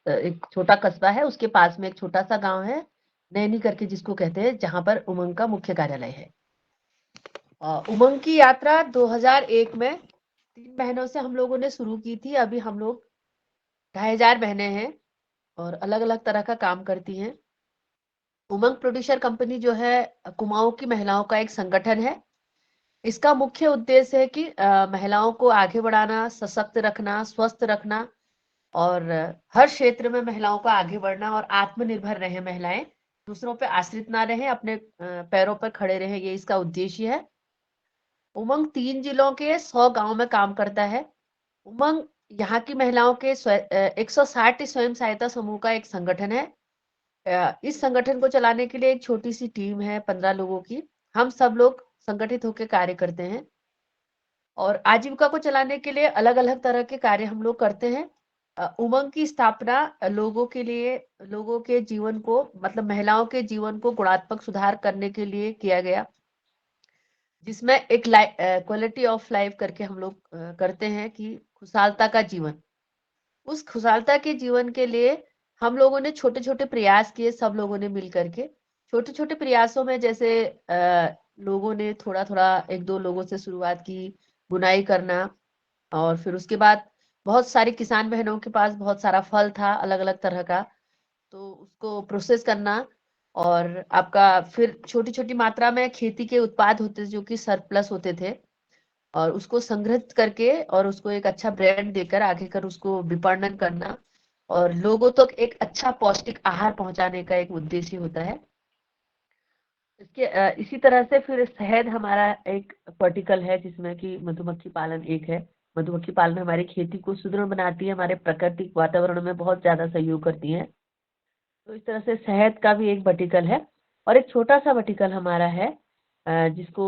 एक छोटा कस्बा है, उसके पास में एक छोटा सा गांव है, नैनी करके जिसको कहते हैं, जहां पर उमंग का मुख्य कार्यालय है। उमंग की यात्रा 2001 में 3 महीनों से हम लोगों ने शुरू की थी। अभी हम लोग 2500 बहनें हैं और अलग अलग तरह का काम करती हैं। उमंग प्रोड्यूसर कंपनी जो है कुमाऊं की महिलाओं का एक संगठन है। इसका मुख्य उद्देश्य है कि महिलाओं को आगे बढ़ाना, सशक्त रखना, स्वस्थ रखना और हर क्षेत्र में महिलाओं का आगे बढ़ना और आत्मनिर्भर रहे महिलाएं, दूसरों पे आश्रित ना रहे, अपने पैरों पर खड़े रहे, ये इसका उद्देश्य है। उमंग 3 जिलों के 100 गांव में काम करता है। उमंग यहाँ की महिलाओं के 160 स्वयं सहायता समूह का एक संगठन है। इस संगठन को चलाने के लिए एक छोटी सी टीम है, 15 लोगों की। हम सब लोग संगठित होकर कार्य करते हैं और आजीविका को चलाने के लिए अलग अलग तरह के कार्य हम लोग करते हैं। उमंग की स्थापना लोगों के लिए, लोगों के जीवन को, मतलब महिलाओं के जीवन को गुणात्मक सुधार करने के लिए किया गया, जिसमें एक क्वालिटी ऑफ लाइफ करके हम लोग करते हैं कि खुशहालता का जीवन। उस खुशहालता के जीवन के लिए हम लोगों ने छोटे छोटे प्रयास किए, सब लोगों ने मिल करके। छोटे छोटे प्रयासों में जैसे लोगों ने थोड़ा थोड़ा, एक दो लोगों से शुरुआत की बुनाई करना, और फिर उसके बाद बहुत सारी किसान बहनों के पास बहुत सारा फल था अलग अलग तरह का, तो उसको प्रोसेस करना। और आपका फिर छोटी छोटी मात्रा में खेती के उत्पाद होते जो कि सरप्लस होते थे, और उसको संग्रहित करके और उसको एक अच्छा ब्रांड देकर आगे कर उसको विपणन करना और लोगों तक एक अच्छा पौष्टिक आहार पहुंचाने का एक उद्देश्य होता है। इसी तरह से फिर शहद हमारा एक वर्टिकल है, जिसमें कि मधुमक्खी पालन एक है। मधुमक्खी पालन हमारी खेती को सुदृढ़ बनाती है, हमारे प्राकृतिक वातावरण में बहुत ज्यादा सहयोग करती है। तो इस तरह से शहद का भी एक वर्टिकल है। और एक छोटा सा वर्टिकल हमारा है जिसको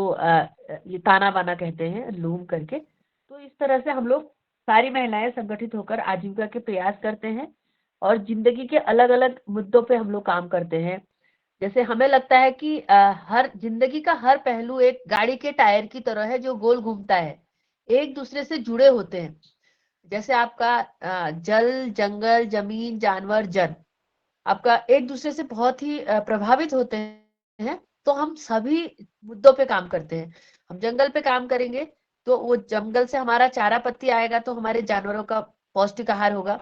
ये ताना बाना कहते हैं, लूम करके। तो इस तरह से हम लोग सारी महिलाएं संगठित होकर आजीविका के प्रयास करते हैं और जिंदगी के अलग अलग मुद्दों पे हम लोग काम करते हैं। जैसे हमें लगता है कि हर जिंदगी का हर पहलू एक गाड़ी के टायर की तरह है जो गोल घूमता है, एक दूसरे से जुड़े होते हैं। जैसे आपका जल, जंगल, जमीन, जानवर, जन आपका एक दूसरे से बहुत ही प्रभावित होते हैं। तो हम सभी मुद्दों पे काम करते हैं। हम जंगल पे काम करेंगे तो वो जंगल से हमारा चारा पत्ती आएगा, तो हमारे जानवरों का पौष्टिक आहार होगा।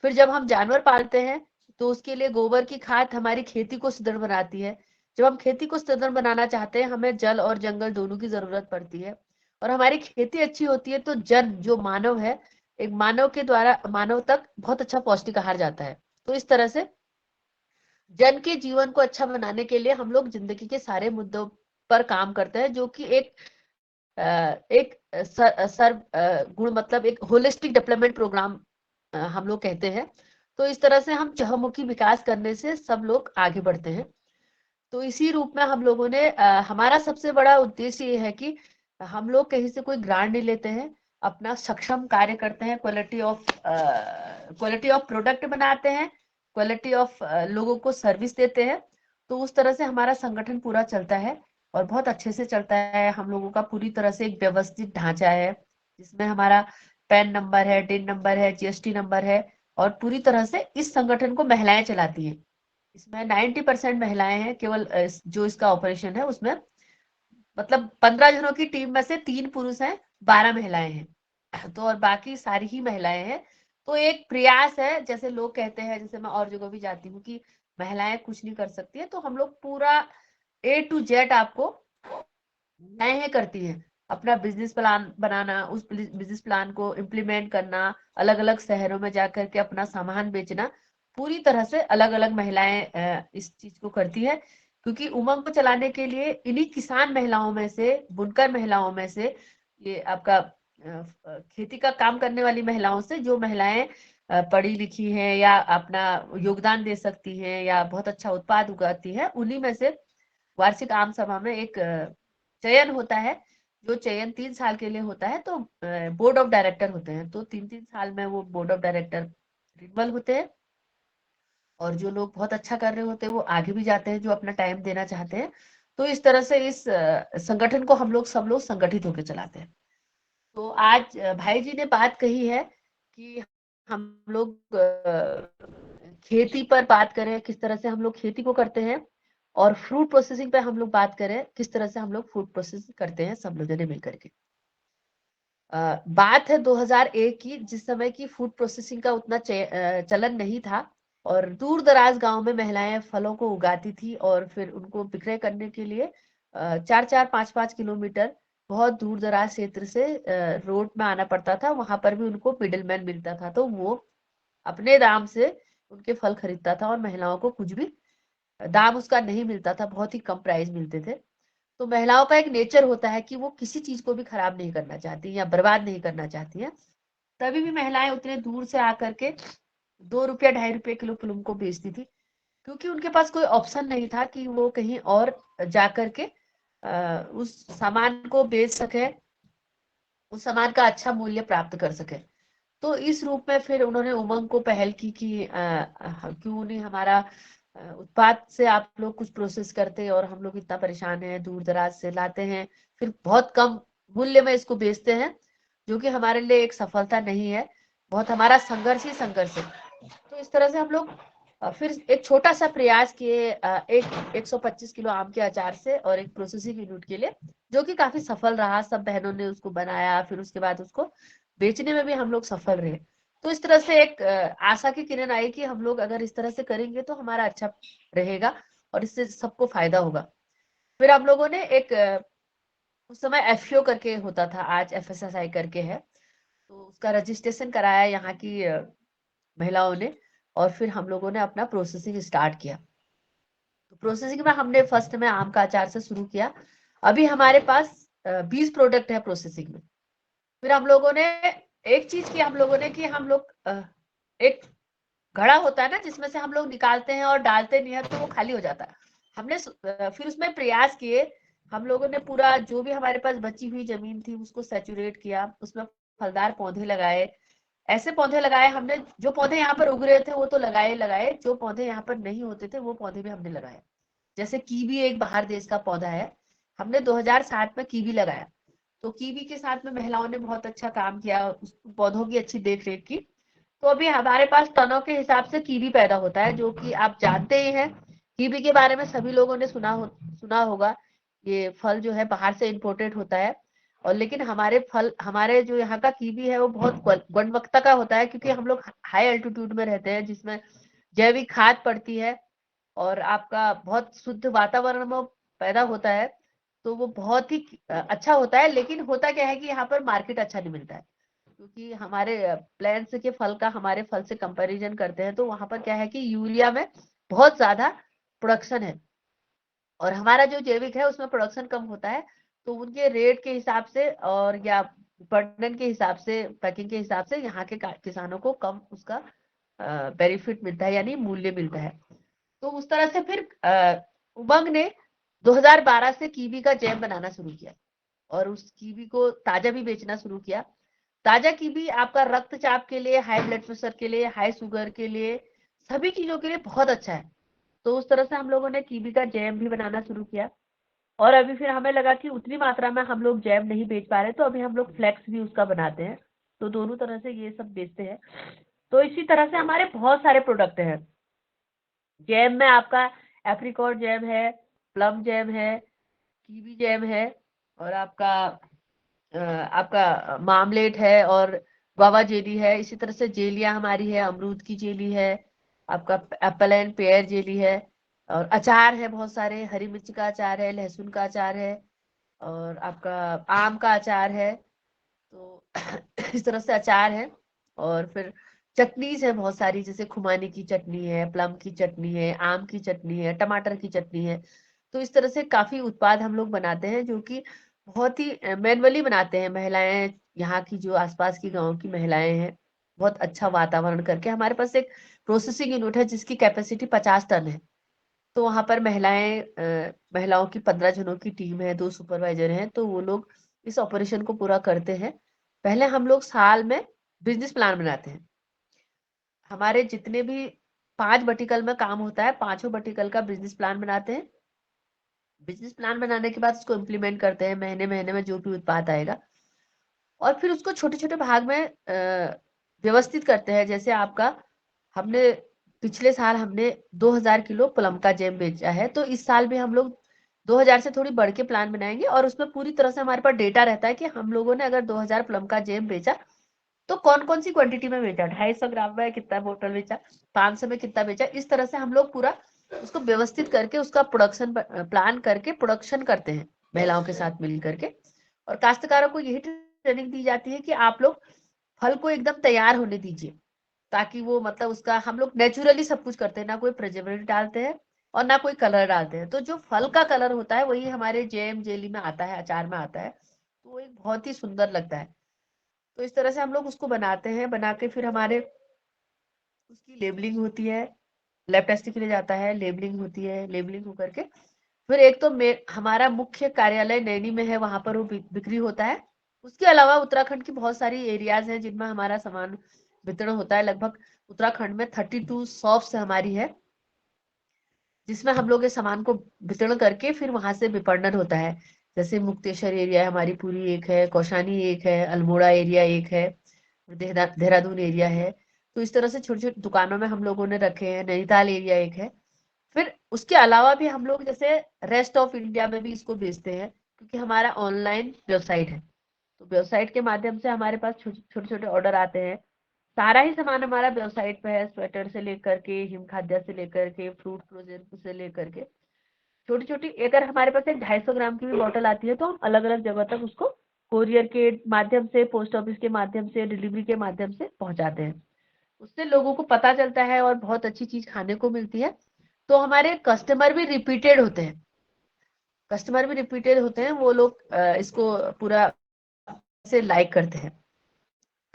फिर जब हम जानवर पालते हैं तो उसके लिए गोबर की खाद हमारी खेती को सुदृढ़ बनाती है। जब हम खेती को सुदृढ़ बनाना चाहते हैं, हमें जल और जंगल दोनों की जरूरत पड़ती है। और हमारी खेती अच्छी होती है तो जन जो मानव है, एक मानव के द्वारा मानव तक बहुत अच्छा पौष्टिक आहार जाता है। तो इस तरह से जन के जीवन को अच्छा बनाने के लिए हम लोग जिंदगी के सारे मुद्दों पर काम करते हैं, जो कि एक गुण, मतलब एक होलिस्टिक डेवलपमेंट प्रोग्राम हम लोग कहते हैं। तो इस तरह से हम चहुमुखी विकास करने से सब लोग आगे बढ़ते हैं। तो इसी रूप में हम लोगों ने हमारा सबसे बड़ा उद्देश्य ये है कि हम लोग कहीं से कोई ग्रांट नहीं लेते हैं, अपना सक्षम कार्य करते हैं, क्वालिटी ऑफ प्रोडक्ट बनाते हैं, क्वालिटी ऑफ लोगों को सर्विस देते हैं। तो उस तरह से हमारा संगठन पूरा चलता है और बहुत अच्छे से चलता है। हम लोगों का पूरी तरह से एक व्यवस्थित ढांचा है, जिसमें हमारा पैन नंबर है, डिन नंबर है, जीएसटी नंबर है। और पूरी तरह से इस संगठन को महिलाएं चलाती हैं। इसमें 90% महिलाएं हैं केवल। जो इसका ऑपरेशन है उसमें, मतलब 15 जनों की टीम में से 3 पुरुष हैं, 12 महिलाएं हैं। तो और बाकी सारी ही महिलाएं हैं। तो एक प्रयास है, जैसे लोग कहते हैं, जैसे मैं और जगह भी जाती हूँ कि महिलाएं कुछ नहीं कर सकती है, तो हम लोग पूरा A to Z आपको तय करती हैं। अपना बिजनेस प्लान बनाना, उस बिजनेस प्लान को इम्प्लीमेंट करना, अलग अलग शहरों में जाकर के अपना सामान बेचना, पूरी तरह से अलग अलग महिलाएं इस चीज को करती है। क्योंकि उमंग को चलाने के लिए इन्हीं किसान महिलाओं में से, बुनकर महिलाओं में से, ये आपका खेती का काम करने वाली महिलाओं से, जो महिलाएं पढ़ी लिखी हैं या अपना योगदान दे सकती हैं या बहुत अच्छा उत्पाद उगाती हैं, उन्हीं में से वार्षिक आम सभा में एक चयन होता है। जो चयन 3 साल के लिए होता है, तो बोर्ड ऑफ डायरेक्टर होते हैं, तो 3-3 साल में वो बोर्ड ऑफ डायरेक्टर रिन्वल होते हैं। और जो लोग बहुत अच्छा कर रहे होते हैं वो आगे भी जाते हैं, जो अपना टाइम देना चाहते हैं। तो इस तरह से इस संगठन को हम लोग सब लोग संगठित होकर चलाते हैं। तो आज भाई जी ने बात कही है कि हम लोग खेती पर बात करें किस तरह से हम लोग खेती को करते हैं, और फ्रूट प्रोसेसिंग पे हम लोग बात करें किस तरह से हम लोग फूड प्रोसेसिंग करते हैं सब लोगों ने मिलकर के। बात है 2001 की, जिस समय की फूड प्रोसेसिंग का उतना चलन नहीं था, और दूर दराज गांव में महिलाएं फलों को उगाती थी और फिर उनको विक्रय करने के लिए 4-4, 5-5 किलोमीटर बहुत दूर दराज क्षेत्र से रोड में आना पड़ता था। वहां पर भी उनको मिडिलमैन मिलता था, तो वो अपने दाम से उनके फल खरीदता था और महिलाओं को कुछ भी दाम उसका नहीं मिलता था, बहुत ही कम प्राइस मिलते थे। तो महिलाओं का एक नेचर होता है कि वो किसी चीज को भी खराब नहीं करना चाहती या बर्बाद नहीं करना चाहती है। तभी भी महिलाएं उतने दूर से आकर के 2 रुपया 2.5 रुपये किलो प्लम को बेचती थी, क्योंकि उनके पास कोई ऑप्शन नहीं था कि वो कहीं और जाकर के उस सामान को बेच सके, उस सामान का अच्छा मूल्य प्राप्त कर सके। तो इस रूप में फिर उन्होंने उमंग को पहल की कि क्यों नहीं हमारा उत्पाद से आप लोग कुछ प्रोसेस करते, और हम लोग इतना परेशान हैं, दूर दराज से लाते हैं, फिर बहुत कम मूल्य में इसको बेचते हैं, जो कि हमारे लिए एक सफलता नहीं है, बहुत हमारा संघर्ष ही संघर्ष है। तो इस तरह से हम लोग फिर एक छोटा सा प्रयास किए, एक 125 किलो आम के अचार से और एक प्रोसेसिंग यूनिट के लिए, जो कि काफी सफल रहा। सब बहनों ने उसको बनाया, फिर उसके बाद उसको बेचने में भी हम लोग सफल रहे। तो इस तरह से एक आशा की किरण आई कि हम लोग अगर इस तरह से करेंगे तो हमारा अच्छा रहेगा और इससे सबको फायदा होगा। फिर हम लोगों ने एक उस समय एफपीओ करके होता था, आज एफएसएसआई करके है, तो उसका रजिस्ट्रेशन कराया यहाँ की महिलाओं ने, और फिर हम लोगों ने अपना प्रोसेसिंग स्टार्ट किया। तो प्रोसेसिंग में हमने फर्स्ट में आम का अचार से शुरू किया। अभी हमारे पास 20 प्रोडक्ट है प्रोसेसिंग में। फिर हम लोगों ने एक चीज की, हम लोगों ने कि हम लोग एक घड़ा होता है ना जिसमें से हम लोग निकालते हैं और डालते नहीं है तो वो खाली हो जाता है। हमने फिर उसमें प्रयास किए, हम लोगों ने पूरा जो भी हमारे पास बची हुई जमीन थी उसको सैचुरेट किया, उसमें फलदार पौधे लगाए। ऐसे पौधे लगाए हमने, जो पौधे यहाँ पर उग रहे थे वो तो लगाए लगाए, जो पौधे यहाँ पर नहीं होते थे वो पौधे भी हमने लगाए। जैसे कीवी एक बाहर देश का पौधा है, हमने 2007 में कीवी लगाया। तो कीवी के साथ में महिलाओं ने बहुत अच्छा काम किया, उस पौधों की अच्छी देख रेख की। तो अभी हमारे पास टनों के हिसाब से कीवी पैदा होता है, जो कि आप जानते ही हैं। कीवी के बारे में सभी लोगों ने सुना होगा। ये फल जो है बाहर से इंपोर्टेड होता है, और लेकिन हमारे फल, हमारे जो यहाँ का कीवी है वो बहुत गुणवत्ता का होता है, क्योंकि हम लोग हाई एल्टीट्यूड में रहते हैं जिसमें जैविक खाद पड़ती है और आपका बहुत शुद्ध वातावरण में पैदा होता है। तो वो बहुत ही अच्छा होता है। लेकिन होता क्या है कि यहाँ पर मार्केट अच्छा नहीं मिलता है, क्योंकि हमारे प्लांट्स के फल का हमारे फल से कंपैरिजन करते हैं तो वहां पर क्या है कि यूरिया में बहुत ज्यादा प्रोडक्शन है, और हमारा जो जैविक है उसमें प्रोडक्शन कम होता है। तो उनके रेट के हिसाब से और या उत्पादन के हिसाब से, पैकिंग के हिसाब से यहाँ के किसानों को कम उसका बेनिफिट मिलता है, यानी मूल्य मिलता है। तो उस तरह से फिर उमंग ने 2012 से कीवी का जैम बनाना शुरू किया, और उस कीवी को ताजा भी बेचना शुरू किया। ताजा कीवी आपका रक्तचाप के लिए, हाई ब्लड प्रेशर के लिए, हाई शुगर के लिए, सभी चीजों के लिए बहुत अच्छा है। तो उस तरह से हम लोगों ने कीवी का जैम भी बनाना शुरू किया। और अभी फिर हमें लगा कि उतनी मात्रा में हम लोग जैम नहीं बेच पा रहे, तो अभी हम लोग फ्लेक्स भी उसका बनाते हैं। तो दोनों तरह से ये सब बेचते हैं। तो इसी तरह से हमारे बहुत सारे प्रोडक्ट हैं। जैम में आपका एप्रिकॉट जैम है, प्लम जैम है, कीवी जैम है, और आपका मामलेट है, और गुआवा जेली है। इसी तरह से जेलियां हमारी है, अमरूद की जेली है, आपका एप्पल एंड पेयर जेली है, और अचार है बहुत सारे, हरी मिर्च का अचार है, लहसुन का अचार है, और आपका आम का अचार है। तो इस तरह से अचार है। और फिर चटनीज है बहुत सारी, जैसे खुमानी की चटनी है, प्लम की चटनी है, आम की चटनी है, टमाटर की चटनी है। तो इस तरह से काफी उत्पाद हम लोग बनाते हैं, जो कि बहुत ही मैनुअली बनाते हैं महिलाएं। यहाँ की जो आसपास की गांव की महिलाएं हैं, बहुत अच्छा वातावरण करके। हमारे पास एक प्रोसेसिंग यूनिट है जिसकी कैपेसिटी 50 टन है। तो वहां पर महिलाओं की 15 जनों की टीम है, 2 सुपरवाइजर हैं, तो वो लोग इस ऑपरेशन को पूरा करते हैं। पहले हम लोग साल में बिजनेस प्लान बनाते हैं। हमारे जितने भी 5 वर्टिकल में काम होता है, पांचों वर्टिकल का बिजनेस प्लान बनाते हैं। बिजनेस प्लान बनाने के बाद उसको इम्प्लीमेंट करते हैं, महीने महीने में जो भी उत्पाद आएगा, और फिर उसको छोटे छोटे भाग में व्यवस्थित करते हैं। जैसे आपका हमने पिछले साल हमने 2000 किलो प्लम का जैम बेचा है, तो इस साल भी हम लोग 2000 से थोड़ी बढ़ के प्लान बनाएंगे और उसमें पूरी तरह से हमारे पास डेटा रहता है कि हम लोगों ने अगर 2000 प्लम का जैम बेचा तो कौन कौन सी क्वांटिटी में बेचा, 250 ग्राम में कितना बोतल बेचा, 500 में कितना बेचा। इस तरह से हम लोग पूरा उसको व्यवस्थित करके उसका प्रोडक्शन प्लान करके प्रोडक्शन करते हैं महिलाओं के साथ मिल करके। और काश्तकारों को यही ट्रेनिंग दी जाती है कि आप लोग फल को एकदम तैयार होने दीजिए, ताकि वो मतलब उसका हम लोग नेचुरली सब कुछ करते हैं, ना कोई प्रिजर्वेटिव डालते हैं और ना कोई कलर डालते हैं। तो जो फल का कलर होता है वही हमारे जैम जेली में आता है, अचार में आता है, तो वो एक बहुत ही सुंदर लगता है। तो इस तरह से हम लोग उसको बनाते हैं, बना के फिर हमारे उसकी लेबलिंग होती है, लैब टेस्टिंग के लिए जाता है, लेबलिंग होती है, लेबलिंग होकर के फिर एक तो हमारा मुख्य कार्यालय नैनी में है, वहां पर वो बिक्री होता है। उसके अलावा उत्तराखंड की बहुत सारी एरियाज हैं जिनमें हमारा सामान वितरण होता है। लगभग उत्तराखंड में 32 शॉप्स हमारी है जिसमें हम लोग इस सामान को वितरण करके फिर वहां से विपणन होता है। जैसे मुक्तेश्वर एरिया हमारी पूरी एक है, कौशानी एक है, अल्मोड़ा एरिया एक है, देहरादून एरिया है। तो इस तरह से छोटी छोटी दुकानों में हम लोगों ने रखे हैं, नैनीताल एरिया एक है। फिर उसके अलावा भी हम लोग जैसे रेस्ट ऑफ इंडिया में भी इसको बेचते हैं, क्योंकि हमारा ऑनलाइन वेबसाइट है। तो वेबसाइट के माध्यम से हमारे पास छोटे छोटे ऑर्डर आते हैं। सारा ही सामान हमारा वेबसाइट पे है, स्वेटर से लेकर के हिम खाद्य से लेकर के फ्रूट फ्रोजन से लेकर के छोटी छोटी। अगर हमारे पास एक 250 ग्राम की भी बॉटल आती है तो हम अलग अलग जगह तक उसको कोरियर के माध्यम से, पोस्ट ऑफिस के माध्यम से, डिलीवरी के माध्यम से पहुंचाते हैं। उससे लोगों को पता चलता है और बहुत अच्छी चीज खाने को मिलती है। तो हमारे कस्टमर भी रिपीटेड होते हैं, वो लोग इसको पूरा से लाइक करते हैं।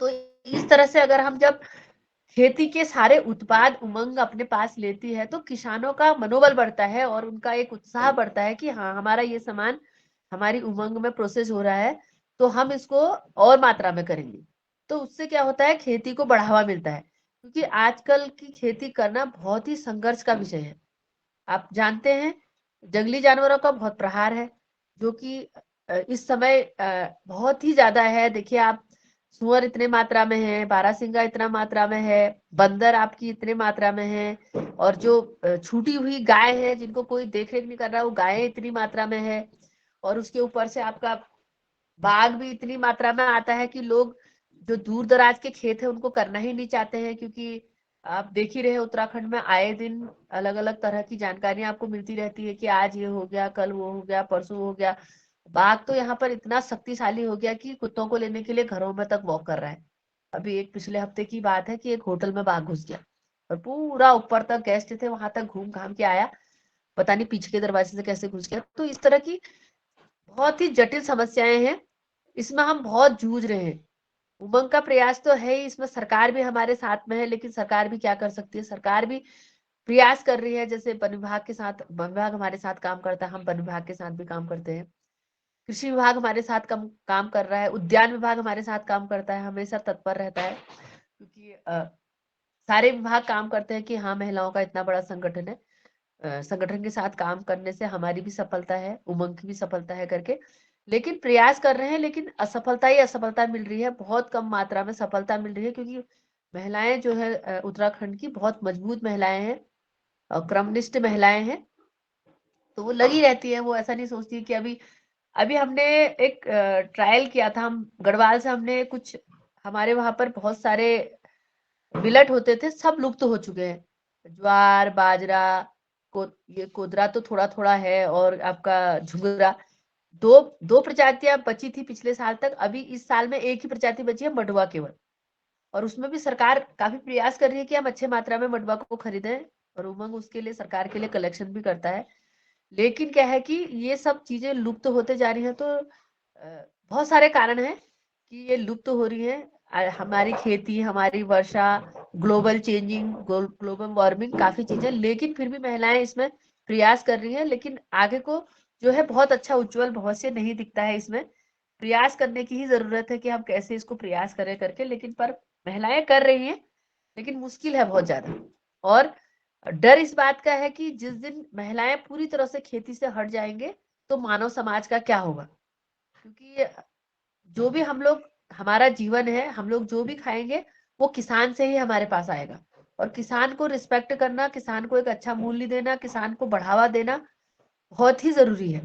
तो इस तरह से अगर हम जब खेती के सारे उत्पाद उमंग अपने पास लेती है तो किसानों का मनोबल बढ़ता है और उनका एक उत्साह बढ़ता है कि हाँ, हमारा ये सामान हमारी उमंग में प्रोसेस हो रहा है, तो हम इसको और मात्रा में करेंगे। तो उससे क्या होता है, खेती को बढ़ावा मिलता है, क्योंकि आजकल की खेती करना बहुत ही संघर्ष का विषय है। आप जानते हैं जंगली जानवरों का बहुत प्रहार है, जो कि इस समय बहुत ही ज्यादा है। देखिए आप, सुअर इतने मात्रा में है, बारहसिंगा इतना मात्रा में है, बंदर आपकी इतने मात्रा में है, और जो छूटी हुई गाय है जिनको कोई देख रेख नहीं कर रहा, वो गायें इतनी मात्रा में है। और उसके ऊपर से आपका बाघ भी इतनी मात्रा में आता है कि लोग जो दूर दराज के खेत है उनको करना ही नहीं चाहते हैं, क्योंकि आप देख ही रहे हैं उत्तराखंड में आए दिन अलग अलग तरह की जानकारियां आपको मिलती रहती है कि आज ये हो गया, कल वो हो गया, परसों हो गया। बाघ तो यहाँ पर इतना शक्तिशाली हो गया कि कुत्तों को लेने के लिए घरों में तक वॉक कर रहा है। अभी एक पिछले हफ्ते की बात है कि एक होटल में बाघ घुस गया और पूरा ऊपर तक गेस्ट थे वहां तक घूम घाम के आया, पता नहीं पीछे के दरवाजे से कैसे घुस गया। तो इस तरह की बहुत ही जटिल समस्याएं हैं, इसमें हम बहुत जूझ रहे हैं। उमंग का प्रयास तो है ही, इसमें सरकार भी हमारे साथ में है, लेकिन सरकार भी क्या कर सकती है, सरकार भी प्रयास कर रही है। जैसे वन विभाग के साथ, वन विभाग हमारे साथ काम करता है, हम वन विभाग के साथ भी काम करते हैं। कृषि विभाग हमारे साथ काम कर रहा है, उद्यान विभाग हमारे साथ काम करता है, हमेशा तत्पर रहता है, क्योंकि सारे विभाग काम करते हैं कि हाँ, महिलाओं का इतना बड़ा संगठन है, संगठन के साथ काम करने से हमारी भी सफलता है, उमंग की भी सफलता है करके। लेकिन प्रयास कर रहे हैं, लेकिन असफलता ही असफलता मिल रही है, बहुत कम मात्रा में सफलता मिल रही है, क्योंकि महिलाएं जो है उत्तराखंड की बहुत मजबूत महिलाएं हैं और क्रमनिष्ठ महिलाएं हैं। तो वो लगी रहती है, वो ऐसा नहीं सोचती कि अभी अभी हमने एक ट्रायल किया था, हम गढ़वाल से हमने कुछ, हमारे वहां पर बहुत सारे मिलेट होते थे, सब लुप्त हो चुके हैं। ज्वार, बाजरा, को ये कोदरा तो थोड़ा थोड़ा है, और आपका झुंगरा, दो दो प्रजातियां बची थी पिछले साल तक। अभी इस साल में एक ही प्रजाति बची है, मडुआ केवल। और उसमें भी सरकार काफी प्रयास कर रही है कि हम अच्छे मात्रा में मडुआ को खरीदें, और उमंग उसके लिए सरकार के लिए कलेक्शन भी करता है। लेकिन क्या है कि ये सब चीजें लुप्त होते जा रही हैं, तो बहुत सारे कारण हैं कि ये लुप्त हो रही है। हमारी खेती, हमारी वर्षा, ग्लोबल चेंजिंग, ग्लोबल वार्मिंग, काफी चीजें, लेकिन फिर भी महिलाएं इसमें प्रयास कर रही हैं। लेकिन आगे को जो है बहुत अच्छा उज्जवल भविष्य नहीं दिखता है इसमें। प्रयास करने की ही जरूरत है कि हम कैसे इसको प्रयास करें करके, लेकिन पर महिलाएं कर रही हैं, लेकिन मुश्किल है बहुत ज्यादा। और डर इस बात का है कि जिस दिन महिलाएं पूरी तरह से खेती से हट जाएंगे तो मानव समाज का क्या होगा, क्योंकि जो भी हम लोग, हमारा जीवन है, हम लोग जो भी खाएंगे वो किसान से ही हमारे पास आएगा। और किसान को रिस्पेक्ट करना, किसान को एक अच्छा मूल्य देना, किसान को बढ़ावा देना बहुत ही जरूरी है।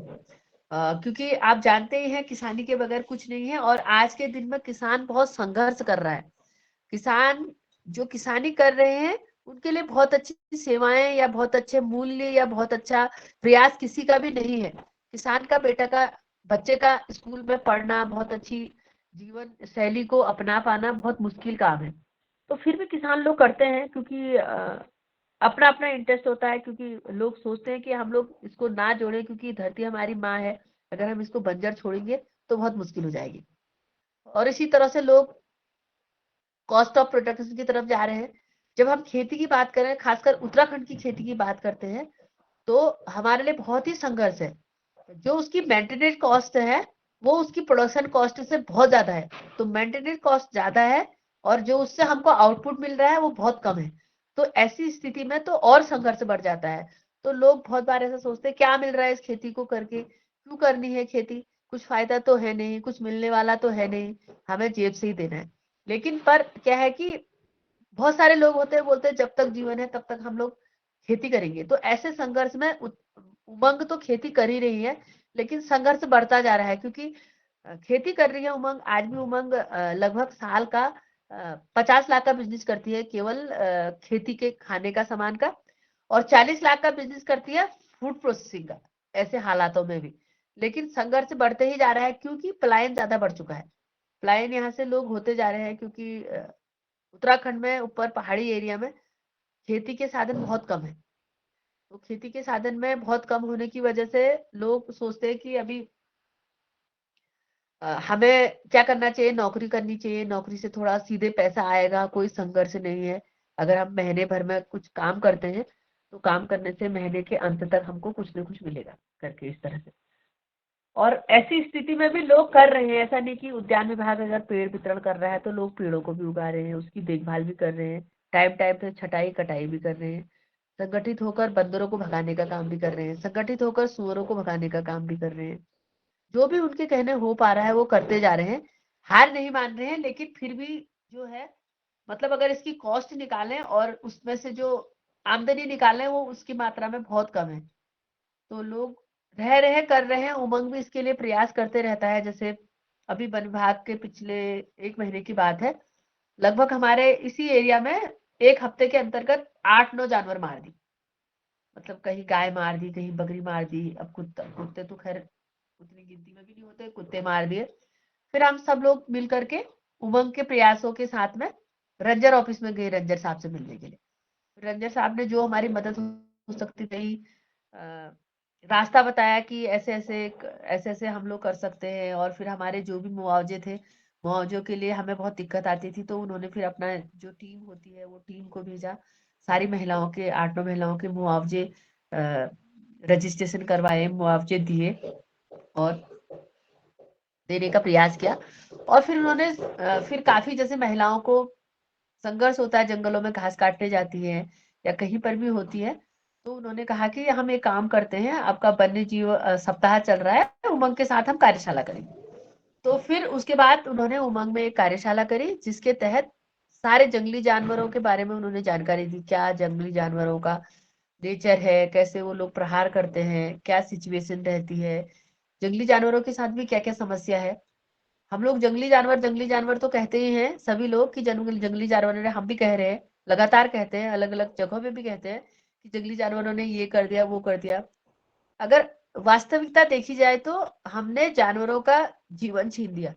क्योंकि आप जानते ही हैं किसानी के बगैर कुछ नहीं है, और आज के दिन में किसान बहुत संघर्ष कर रहा है। किसान जो किसानी कर रहे हैं उनके लिए बहुत अच्छी सेवाएं या बहुत अच्छे मूल्य या बहुत अच्छा प्रयास किसी का भी नहीं है। किसान का बेटा का बच्चे का स्कूल में पढ़ना, बहुत अच्छी जीवन शैली को अपना पाना बहुत मुश्किल काम है। तो फिर भी किसान लोग करते हैं, क्योंकि अपना अपना इंटरेस्ट होता है, क्योंकि लोग सोचते हैं कि हम लोग इसको ना जोड़ें क्योंकि धरती हमारी माँ है, अगर हम इसको बंजर छोड़ेंगे तो बहुत मुश्किल हो जाएगी। और इसी तरह से लोग कॉस्ट ऑफ प्रोडक्शन की तरफ जा रहे हैं। जब हम खेती की बात करें, खासकर उत्तराखंड की खेती की बात करते हैं, तो हमारे लिए बहुत ही संघर्ष है। जो उसकी मेंटेनेंस कॉस्ट है वो उसकी प्रोडक्शन कॉस्ट से बहुत ज्यादा है। तो मेंटेनेंस कॉस्ट ज्यादा है और जो उससे हमको आउटपुट मिल रहा है वो बहुत कम है। तो ऐसी स्थिति में तो और संघर्ष बढ़ जाता है। तो लोग बहुत बार ऐसा सोचते हैं क्या मिल रहा है इस खेती को करके, क्यों करनी है खेती, कुछ फायदा तो है नहीं, कुछ मिलने वाला तो है नहीं, हमें जेब से ही देना है। लेकिन पर क्या है कि बहुत सारे लोग होते हैं बोलते हैं जब तक जीवन है तब तक हम लोग खेती करेंगे। तो ऐसे संघर्ष में उमंग तो खेती कर ही रही है, लेकिन संघर्ष बढ़ता जा रहा है, क्योंकि खेती कर रही है उमंग। आज भी उमंग लगभग साल का 50 लाख का बिजनेस करती है केवल खेती के खाने का सामान का, और 40 लाख का बिजनेस करती है फूड प्रोसेसिंग का, ऐसे हालातों में भी। लेकिन संघर्ष बढ़ते ही जा रहा है क्योंकि पलायन ज्यादा बढ़ चुका है। पलायन यहाँ से लोग होते जा रहे हैं, क्योंकि उत्तराखंड में ऊपर पहाड़ी एरिया में खेती के साधन बहुत कम है। तो खेती के साधन में बहुत कम होने की वजह से लोग सोचते हैं कि अभी हमें क्या करना चाहिए, नौकरी करनी चाहिए, नौकरी से थोड़ा सीधे पैसा आएगा, कोई संघर्ष नहीं है। अगर हम महीने भर में कुछ काम करते हैं तो काम करने से महीने के अंत तक हमको कुछ ना कुछ मिलेगा करके, इस तरह से। और ऐसी स्थिति में भी लोग कर रहे हैं। ऐसा नहीं कि उद्यान विभाग अगर पेड़ वितरण कर रहा है तो लोग पेड़ों को भी उगा रहे हैं, उसकी देखभाल भी कर रहे हैं, टाइम टाइम पे छटाई कटाई भी कर रहे हैं, संगठित होकर बंदरों को भगाने का काम भी कर रहे हैं, संगठित होकर सुअरों को भगाने का काम भी कर रहे हैं। जो भी उनके कहने हो पा रहा है वो करते जा रहे हैं, हार नहीं मान रहे हैं। लेकिन फिर भी जो है, मतलब अगर इसकी कॉस्ट निकालें और उसमें से जो आमदनी निकालें वो उसकी मात्रा में बहुत कम है। तो लोग रह रहे कर रहे हैं, उमंग भी इसके लिए प्रयास करते रहता है। जैसे अभी वन विभाग के पिछले 1 महीने की बात है, लगभग हमारे इसी एरिया में 1 हफ्ते के अंतर्गत 8-9 जानवर मार दी। मतलब कहीं गाय मार दी, कहीं बकरी मार दी। अब कुत्ता, कुत्ते तो खैर उतनी गिनती में भी नहीं होते, कुत्ते मार दिए। फिर हम सब लोग मिल करके उमंग के प्रयासों के साथ में रंजर ऑफिस में गए, रंजर साहब से मिलने के लिए। रंजर साहब ने जो हमारी मदद हो सकती थी रास्ता बताया कि ऐसे ऐसे ऐसे ऐसे हम लोग कर सकते हैं। और फिर हमारे जो भी मुआवजे थे, मुआवजों के लिए हमें बहुत दिक्कत आती थी, तो उन्होंने फिर अपना जो टीम होती है वो टीम को भेजा। सारी महिलाओं के 8-9 महिलाओं के मुआवजे रजिस्ट्रेशन करवाए, मुआवजे दिए और देने का प्रयास किया। और फिर उन्होंने फिर काफी, जैसे महिलाओं को संघर्ष होता है, जंगलों में घास काटने जाती है या कहीं पर भी होती है, तो उन्होंने कहा कि हम एक काम करते हैं, आपका वन्य जीव सप्ताह चल रहा है, उमंग के साथ हम कार्यशाला करेंगे। तो फिर उसके बाद उन्होंने उमंग में एक कार्यशाला करी, जिसके तहत सारे जंगली जानवरों के बारे में उन्होंने जानकारी दी। क्या जंगली जानवरों का नेचर है, कैसे वो लोग प्रहार करते हैं, क्या सिचुएशन रहती है, जंगली जानवरों के साथ भी क्या क्या समस्या है। हम लोग जंगली जानवर तो कहते ही हैं सभी लोग कि जंगली जंगली जानवरों ने, हम भी कह रहे हैं, लगातार कहते हैं, अलग अलग जगहों पे भी कहते हैं कि जंगली जानवरों ने ये कर दिया वो कर दिया। अगर वास्तविकता देखी जाए तो हमने जानवरों का जीवन छीन लिया।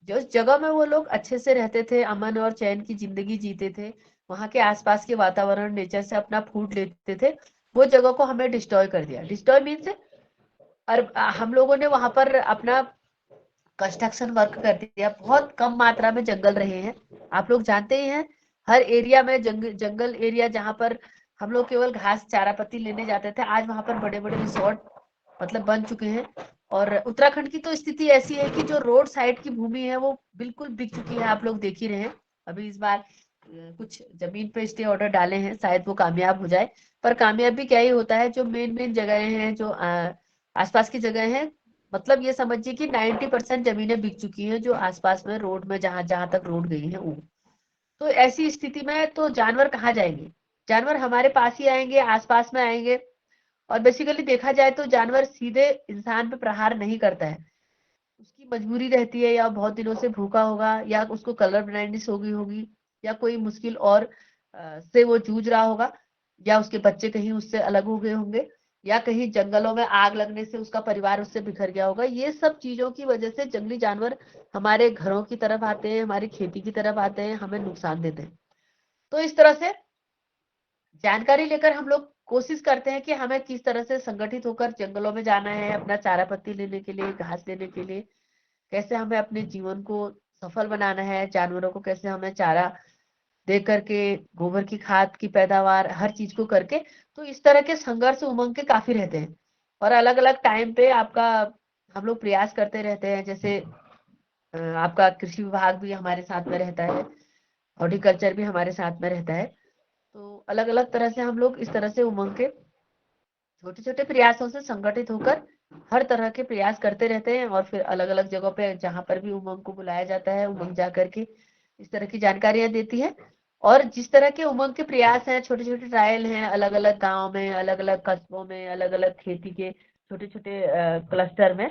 जो जगह में वो लोग अच्छे से रहते थे, अमन और चैन की जिंदगी जीते थे, वहां के आसपास के वातावरण नेचर से अपना फूड लेते थे, वो जगह को हमें डिस्ट्रॉय कर दिया। डिस्ट्रॉय मीन्स और हम लोगों ने वहां पर अपना कंस्ट्रक्शन वर्क कर दिया। बहुत कम मात्रा में जंगल रहे हैं, आप लोग जानते ही हैं। हर एरिया में जंगल एरिया जहां पर हम लोग केवल घास चारा पत्ती लेने जाते थे, आज वहां पर बड़े बड़े रिसोर्ट मतलब बन चुके हैं। और उत्तराखंड की तो स्थिति ऐसी है कि जो रोड साइड की भूमि है वो बिल्कुल बिक चुकी है, आप लोग देख ही रहे हैं। अभी इस बार कुछ जमीन पे स्टे ऑर्डर डाले हैं, शायद वो कामयाब हो जाए। पर कामयाब भी क्या ही होता है, जो मेन मेन जगह हैं, जो आसपास की जगह हैं, मतलब ये समझिए कि 90% जमीनें बिक चुकी हैं जो आसपास में रोड में जहां जहां तक रोड गई है वो। तो ऐसी स्थिति में तो जानवर कहाँ जाएंगे? जानवर हमारे पास ही आएंगे, आसपास में आएंगे। और बेसिकली देखा जाए तो जानवर सीधे इंसान पे प्रहार नहीं करता है। उसकी मजबूरी रहती है, या बहुत दिनों से भूखा होगा, या उसको कलर ब्लाइंडनेस हो गई होगी, या कोई मुश्किल और से वो जूझ रहा होगा, या उसके बच्चे कहीं उससे अलग हो गए होंगे, या कहीं जंगलों में आग लगने से उसका परिवार उससे बिखर गया होगा। ये सब चीजों की वजह से जंगली जानवर हमारे घरों की तरफ आते हैं, हमारी खेती की तरफ आते हैं, हमें नुकसान देते हैं। तो इस तरह से जानकारी लेकर हम लोग कोशिश करते हैं कि हमें किस तरह से संगठित होकर जंगलों में जाना है, अपना चारा पत्ती लेने के लिए, घास लेने के लिए, कैसे हमें अपने जीवन को सफल बनाना है, जानवरों को कैसे हमें चारा दे करके, गोबर की खाद की पैदावार, हर चीज को करके। तो इस तरह के संघर्ष उमंग के काफी रहते हैं। और अलग अलग टाइम पे आपका हम लोग प्रयास करते रहते हैं। जैसे आपका कृषि विभाग भी हमारे साथ में रहता है, हॉर्टिकल्चर भी हमारे साथ में रहता है। तो अलग अलग तरह से हम लोग इस तरह से उमंग के छोटे छोटे प्रयासों से संगठित होकर हर तरह के प्रयास करते रहते हैं। और फिर अलग अलग जगहों पे जहां पर भी उमंग को बुलाया जाता है, उमंग जा करके इस तरह की जानकारियां देती है। और जिस तरह के उमंग के प्रयास हैं, छोटे छोटे ट्रायल हैं, अलग अलग गाँव में, अलग अलग कस्बों में, अलग अलग खेती के छोटे छोटे क्लस्टर में।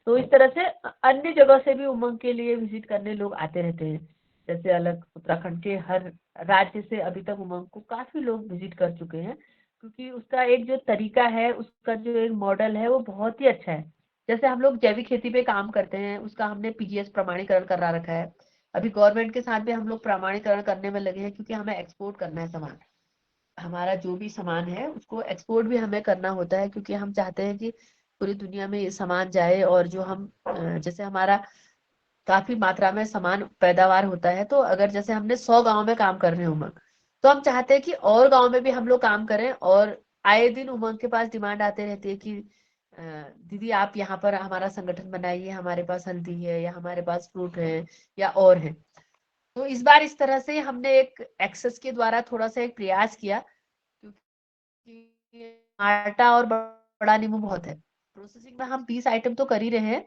तो इस तरह से अन्य जगह से भी उमंग के लिए विजिट करने लोग आते रहते हैं। जैसे अलग उत्तराखंड के हर राज्य से अभी तक उमंग को काफी लोग विजिट कर चुके हैं, क्योंकि उसका एक जो तरीका है, उसका जो एक मॉडल है, वो बहुत ही अच्छा है। जैसे हम लोग जैविक खेती पे काम करते हैं, उसका हमने पीजीएस प्रमाणीकरण करा रखा है। अभी गवर्नमेंट के साथ भी हम लोग प्रमाणीकरण करने में लगे हैं, क्योंकि हमें एक्सपोर्ट करना है सामान। हमारा जो भी सामान है उसको एक्सपोर्ट भी हमें करना होता है, क्योंकि हम चाहते हैं कि पूरी दुनिया में ये सामान जाए। और जो हम जैसे हमारा काफी मात्रा में सामान पैदावार होता है, तो अगर जैसे हमने 100 गांव में काम कर रहे हैं उमंग, तो हम चाहते हैं कि और गांव में भी हम लोग काम करें। और आए दिन उमंग के पास डिमांड आते रहती है कि दीदी आप यहाँ पर हमारा संगठन बनाइए, हमारे पास हल्दी है, या हमारे पास फ्रूट है, या और है। तो इस बार इस तरह से हमने एक एक्सेस के द्वारा थोड़ा सा एक प्रयास किया, क्योंकि आटा और बड़ा नींबू बहुत है, प्रोसेसिंग में हम 20 आइटम तो कर ही रहे हैं।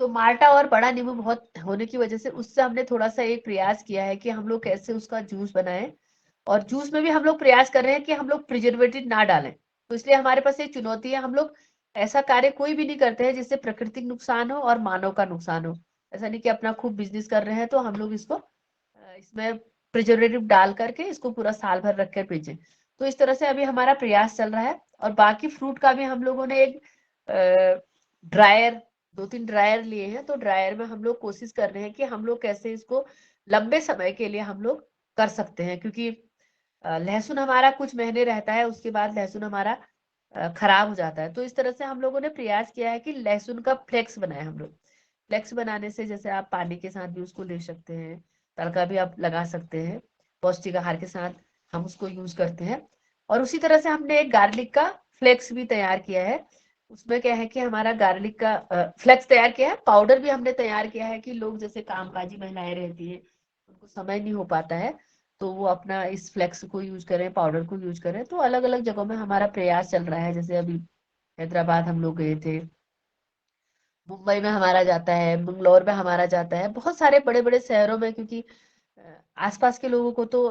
तो माल्टा और बड़ा नींबू बहुत होने की वजह से उससे हमने थोड़ा सा एक प्रयास किया है कि हम लोग कैसे उसका जूस बनाएं। और जूस में भी हम लोग प्रयास कर रहे हैं कि हम लोग प्रिजर्वेटिव ना डालें। तो इसलिए हमारे पास एक चुनौती है। हम लोग ऐसा कार्य कोई भी नहीं करते हैं जिससे प्राकृतिक नुकसान हो और मानव का नुकसान हो। ऐसा नहीं कि अपना खूब बिजनेस कर रहे हैं तो हम लोग इसको इसमें प्रिजर्वेटिव डाल करके इसको पूरा साल भर रख कर बेचें। तो इस तरह से अभी हमारा प्रयास चल रहा है। और बाकी फ्रूट का भी हम लोगों ने एक ड्रायर, 2-3 ड्रायर लिए हैं। तो ड्रायर में हम लोग कोशिश कर रहे हैं कि हम लोग कैसे इसको लंबे समय के लिए हम लोग कर सकते हैं, क्योंकि लहसुन हमारा कुछ महीने रहता है, उसके बाद लहसुन हमारा खराब हो जाता है। तो इस तरह से हम लोगों ने प्रयास किया है कि लहसुन का फ्लेक्स बनाए हम लोग। फ्लेक्स बनाने से जैसे आप पानी के साथ भी उसको ले सकते हैं, तड़का भी आप लगा सकते हैं, पौष्टिक आहार के साथ हम उसको यूज करते हैं। और उसी तरह से हमने एक गार्लिक का फ्लेक्स भी तैयार किया है। उसमें क्या है कि हमारा गार्लिक का फ्लेक्स तैयार किया है, पाउडर भी हमने तैयार किया है कि लोग जैसे कामकाजी महिलाएं रहती हैं, उनको समय नहीं हो पाता है, तो वो अपना इस फ्लेक्स को यूज करें, पाउडर को यूज करें। तो अलग अलग जगहों में हमारा प्रयास चल रहा है। जैसे अभी हैदराबाद हम लोग गए थे, मुंबई में हमारा जाता है, मंगलौर में हमारा जाता है, बहुत सारे बड़े बड़े शहरों में, क्योंकि आसपास के लोगों को तो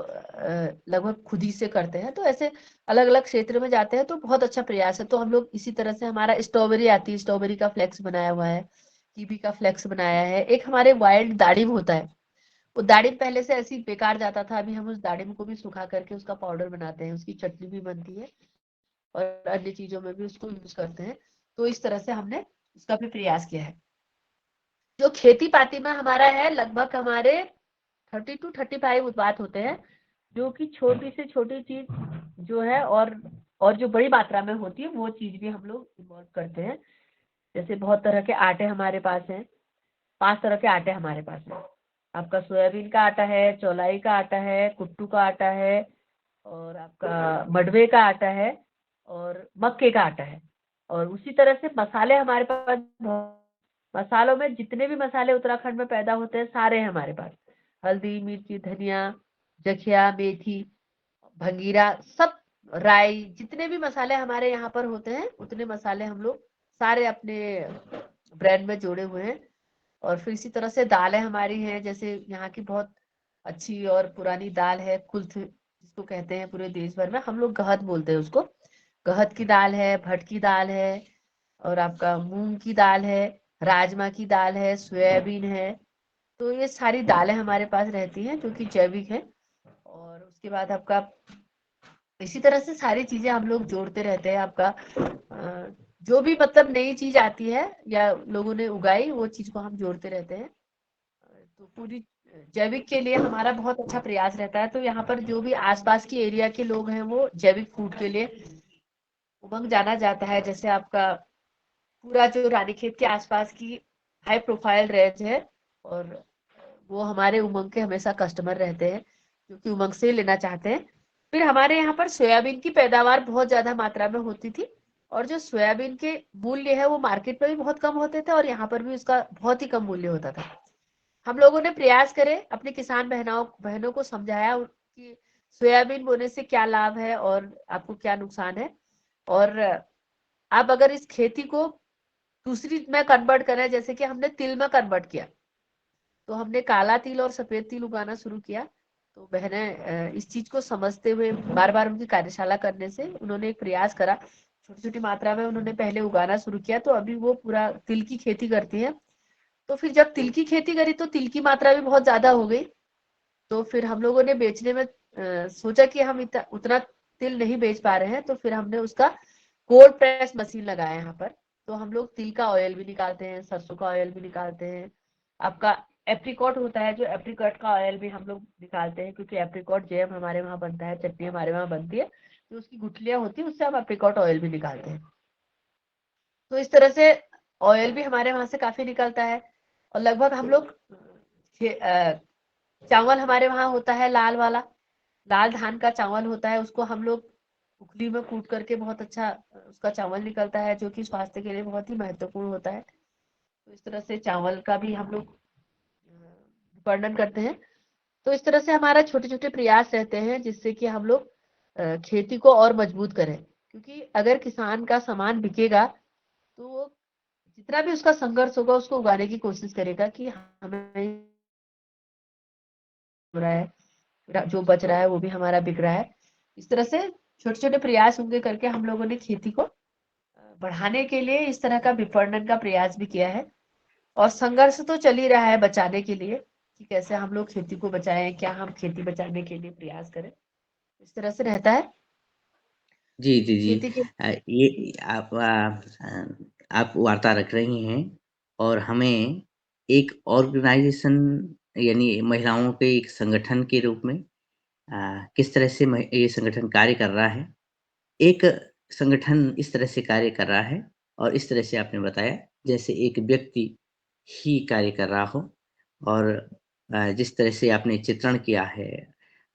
लगभग खुद ही से करते हैं। तो ऐसे अलग अलग क्षेत्र में जाते हैं, तो बहुत अच्छा प्रयास है। तो हम लोग इसी तरह से हमारा स्ट्रॉबेरी आती है, स्ट्रॉबेरी का फ्लेक्स बनाया हुआ है, कीवी का फ्लेक्स बनाया है। एक हमारे वाइल्ड दाड़िम होता है, वो दाड़िम पहले से ऐसी बेकार जाता था, अभी हम उस दाड़िम को भी सुखा करके उसका पाउडर बनाते हैं, उसकी चटनी भी बनती है, और अन्य चीजों में भी उसको यूज करते हैं। तो इस तरह से हमने उसका भी प्रयास किया है। जो खेती पाती में हमारा है, लगभग हमारे 30 to 35 उत्पाद होते हैं, जो कि छोटी से छोटी चीज जो है, और जो बड़ी मात्रा में होती है वो चीज भी हम लोग इन्वॉल्व करते हैं। जैसे बहुत तरह के आटे हमारे पास हैं, 5 तरह के आटे हमारे पास हैं। आपका सोयाबीन का आटा है, चौलाई का आटा है, कुट्टू का आटा है, और आपका मडवे का आटा है, और मक्के का आटा है। और उसी तरह से मसाले हमारे पास मसालों में जितने भी मसाले उत्तराखंड में पैदा होते हैं सारे हैं हमारे पास। हल्दी, मिर्ची, धनिया, जखिया, मेथी, भंगीरा, सब, राई, जितने भी मसाले हमारे यहाँ पर होते हैं उतने मसाले हम लोग सारे अपने ब्रांड में जोड़े हुए हैं। और फिर इसी तरह से दालें हमारी हैं, जैसे यहाँ की बहुत अच्छी और पुरानी दाल है, कुल्थ जिसको कहते हैं पूरे देश भर में, हम लोग गहत बोलते हैं उसको। गहत की दाल है, भट की दाल है, और आपका मूंग की दाल है, राजमा की दाल है, सोयाबीन है। तो ये सारी दालें हमारे पास रहती हैं जो कि जैविक है। और उसके बाद आपका इसी तरह से सारी चीजें हम लोग जोड़ते रहते हैं। आपका जो भी मतलब नई चीज आती है या लोगों ने उगाई, वो चीज को हम जोड़ते रहते हैं। तो पूरी जैविक के लिए हमारा बहुत अच्छा प्रयास रहता है। तो यहाँ पर जो भी आसपास की एरिया के लोग हैं वो जैविक फूड के लिए उमंग जाना जाता है। जैसे आपका पूरा जो रानीखेत के आसपास की हाई प्रोफाइल रेंज है, और वो हमारे उमंग के हमेशा कस्टमर रहते हैं जो कि उमंग से लेना चाहते हैं। फिर हमारे यहाँ पर सोयाबीन की पैदावार बहुत ज्यादा मात्रा में होती थी, और जो सोयाबीन के मूल्य है वो मार्केट में भी बहुत कम होते थे और यहाँ पर भी उसका बहुत ही कम मूल्य होता था। हम लोगों ने प्रयास करे, अपने किसान बहनों बहनों को समझाया कि सोयाबीन बोने से क्या लाभ है और आपको क्या नुकसान है। और आप अगर इस खेती को दूसरी में कन्वर्ट करें, जैसे कि हमने तिल में कन्वर्ट किया, तो हमने काला तिल और सफेद तिल उगाना शुरू किया। तो बहनें इस चीज को समझते हुए बार बार उनकी कार्यशाला करने से उन्होंने एक प्रयास करा, छोटी छोटी मात्रा में उन्होंने पहले उगाना शुरू किया। तो अभी वो पूरा तिल की खेती करती है। तो फिर जब तिल की खेती करी तो तिल की मात्रा भी बहुत ज्यादा हो गई। तो फिर हम लोगों ने बेचने में सोचा कि हम उतना तिल नहीं बेच पा रहे हैं, तो फिर हमने उसका कोल्ड प्रेस मशीन लगाया यहाँ पर। तो हम लोग तिल का ऑयल भी निकालते हैं, सरसों का ऑयल भी निकालते हैं। आपका एप्रिकॉट होता है, जो एप्रिकॉट का ऑयल भी हम लोग निकालते हैं, क्योंकि एप्रिकॉट जैम हमारे वहाँ बनता है, चटनी हमारे वहाँ बनती है, तो उसकी गुठलियां होती है, उससे हम एप्रिकॉट ऑयल भी निकालते हैं। तो इस तरह से ऑयल भी हमारे वहां से काफी निकलता है। और लगभग हम लोग चावल हमारे वहाँ होता है लाल वाला, लाल धान का चावल होता है, उसको हम लोग उखली में कूट करके बहुत अच्छा उसका चावल निकलता है, जो कि स्वास्थ्य के लिए बहुत ही महत्वपूर्ण होता है। तो इस तरह से चावल का भी हम लोग वर्णन करते हैं। तो इस तरह से हमारा छोटे छोटे प्रयास रहते हैं जिससे कि हम लोग खेती को और मजबूत करें। क्योंकि अगर किसान का सामान बिकेगा तो वो जितना भी उसका संघर्ष होगा उसको उगाने की कोशिश करेगा कि हमें हो रहा है, जो बच रहा है वो भी हमारा बिक रहा है। इस तरह से छोटे छोटे प्रयास होंगे करके हम लोगों ने खेती को बढ़ाने के लिए इस तरह का विपणन का प्रयास भी किया है। और संघर्ष तो चल ही रहा है बचाने के लिए, कि कैसे हम लोग खेती को बचाएं, क्या हम खेती बचाने के लिए प्रयास करें। इस तरह से रहता है जी, जी, जी। खेती के। ये आप वार्ता रख रही हैं और हमें एक ऑर्गेनाइज़ेशन यानी महिलाओं के एक संगठन के रूप में किस तरह से ये संगठन कार्य कर रहा है। एक संगठन इस तरह से कार्य कर रहा है और इस तरह से आपने बताया जैसे एक व्यक्ति ही कार्य कर रहा हो और जिस तरह से आपने चित्रण किया है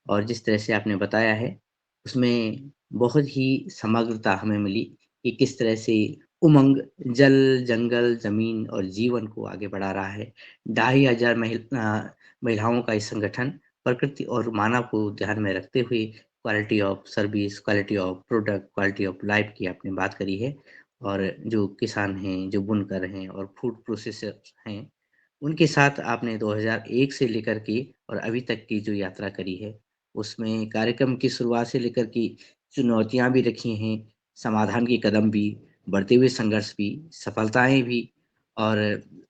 और जिस तरह से आपने बताया है, उसमें बहुत ही समग्रता हमें मिली कि किस तरह से उमंग जल, जंगल, ज़मीन और जीवन को आगे बढ़ा रहा है। 2500 महिलाओं का ये संगठन प्रकृति और मानव को ध्यान में रखते हुए quality of service, quality of product, quality of life की आपने बात करी है और जो किसान हैं, जो बुनकर हैं और फूड प्रोसेसर्स हैं, उनके साथ आपने 2001 से लेकर के और अभी तक की जो यात्रा करी है, उसमें कार्यक्रम की शुरुआत से लेकर के चुनौतियाँ भी रखी हैं, समाधान के कदम भी, बढ़ते हुए संघर्ष भी, सफलताएँ भी और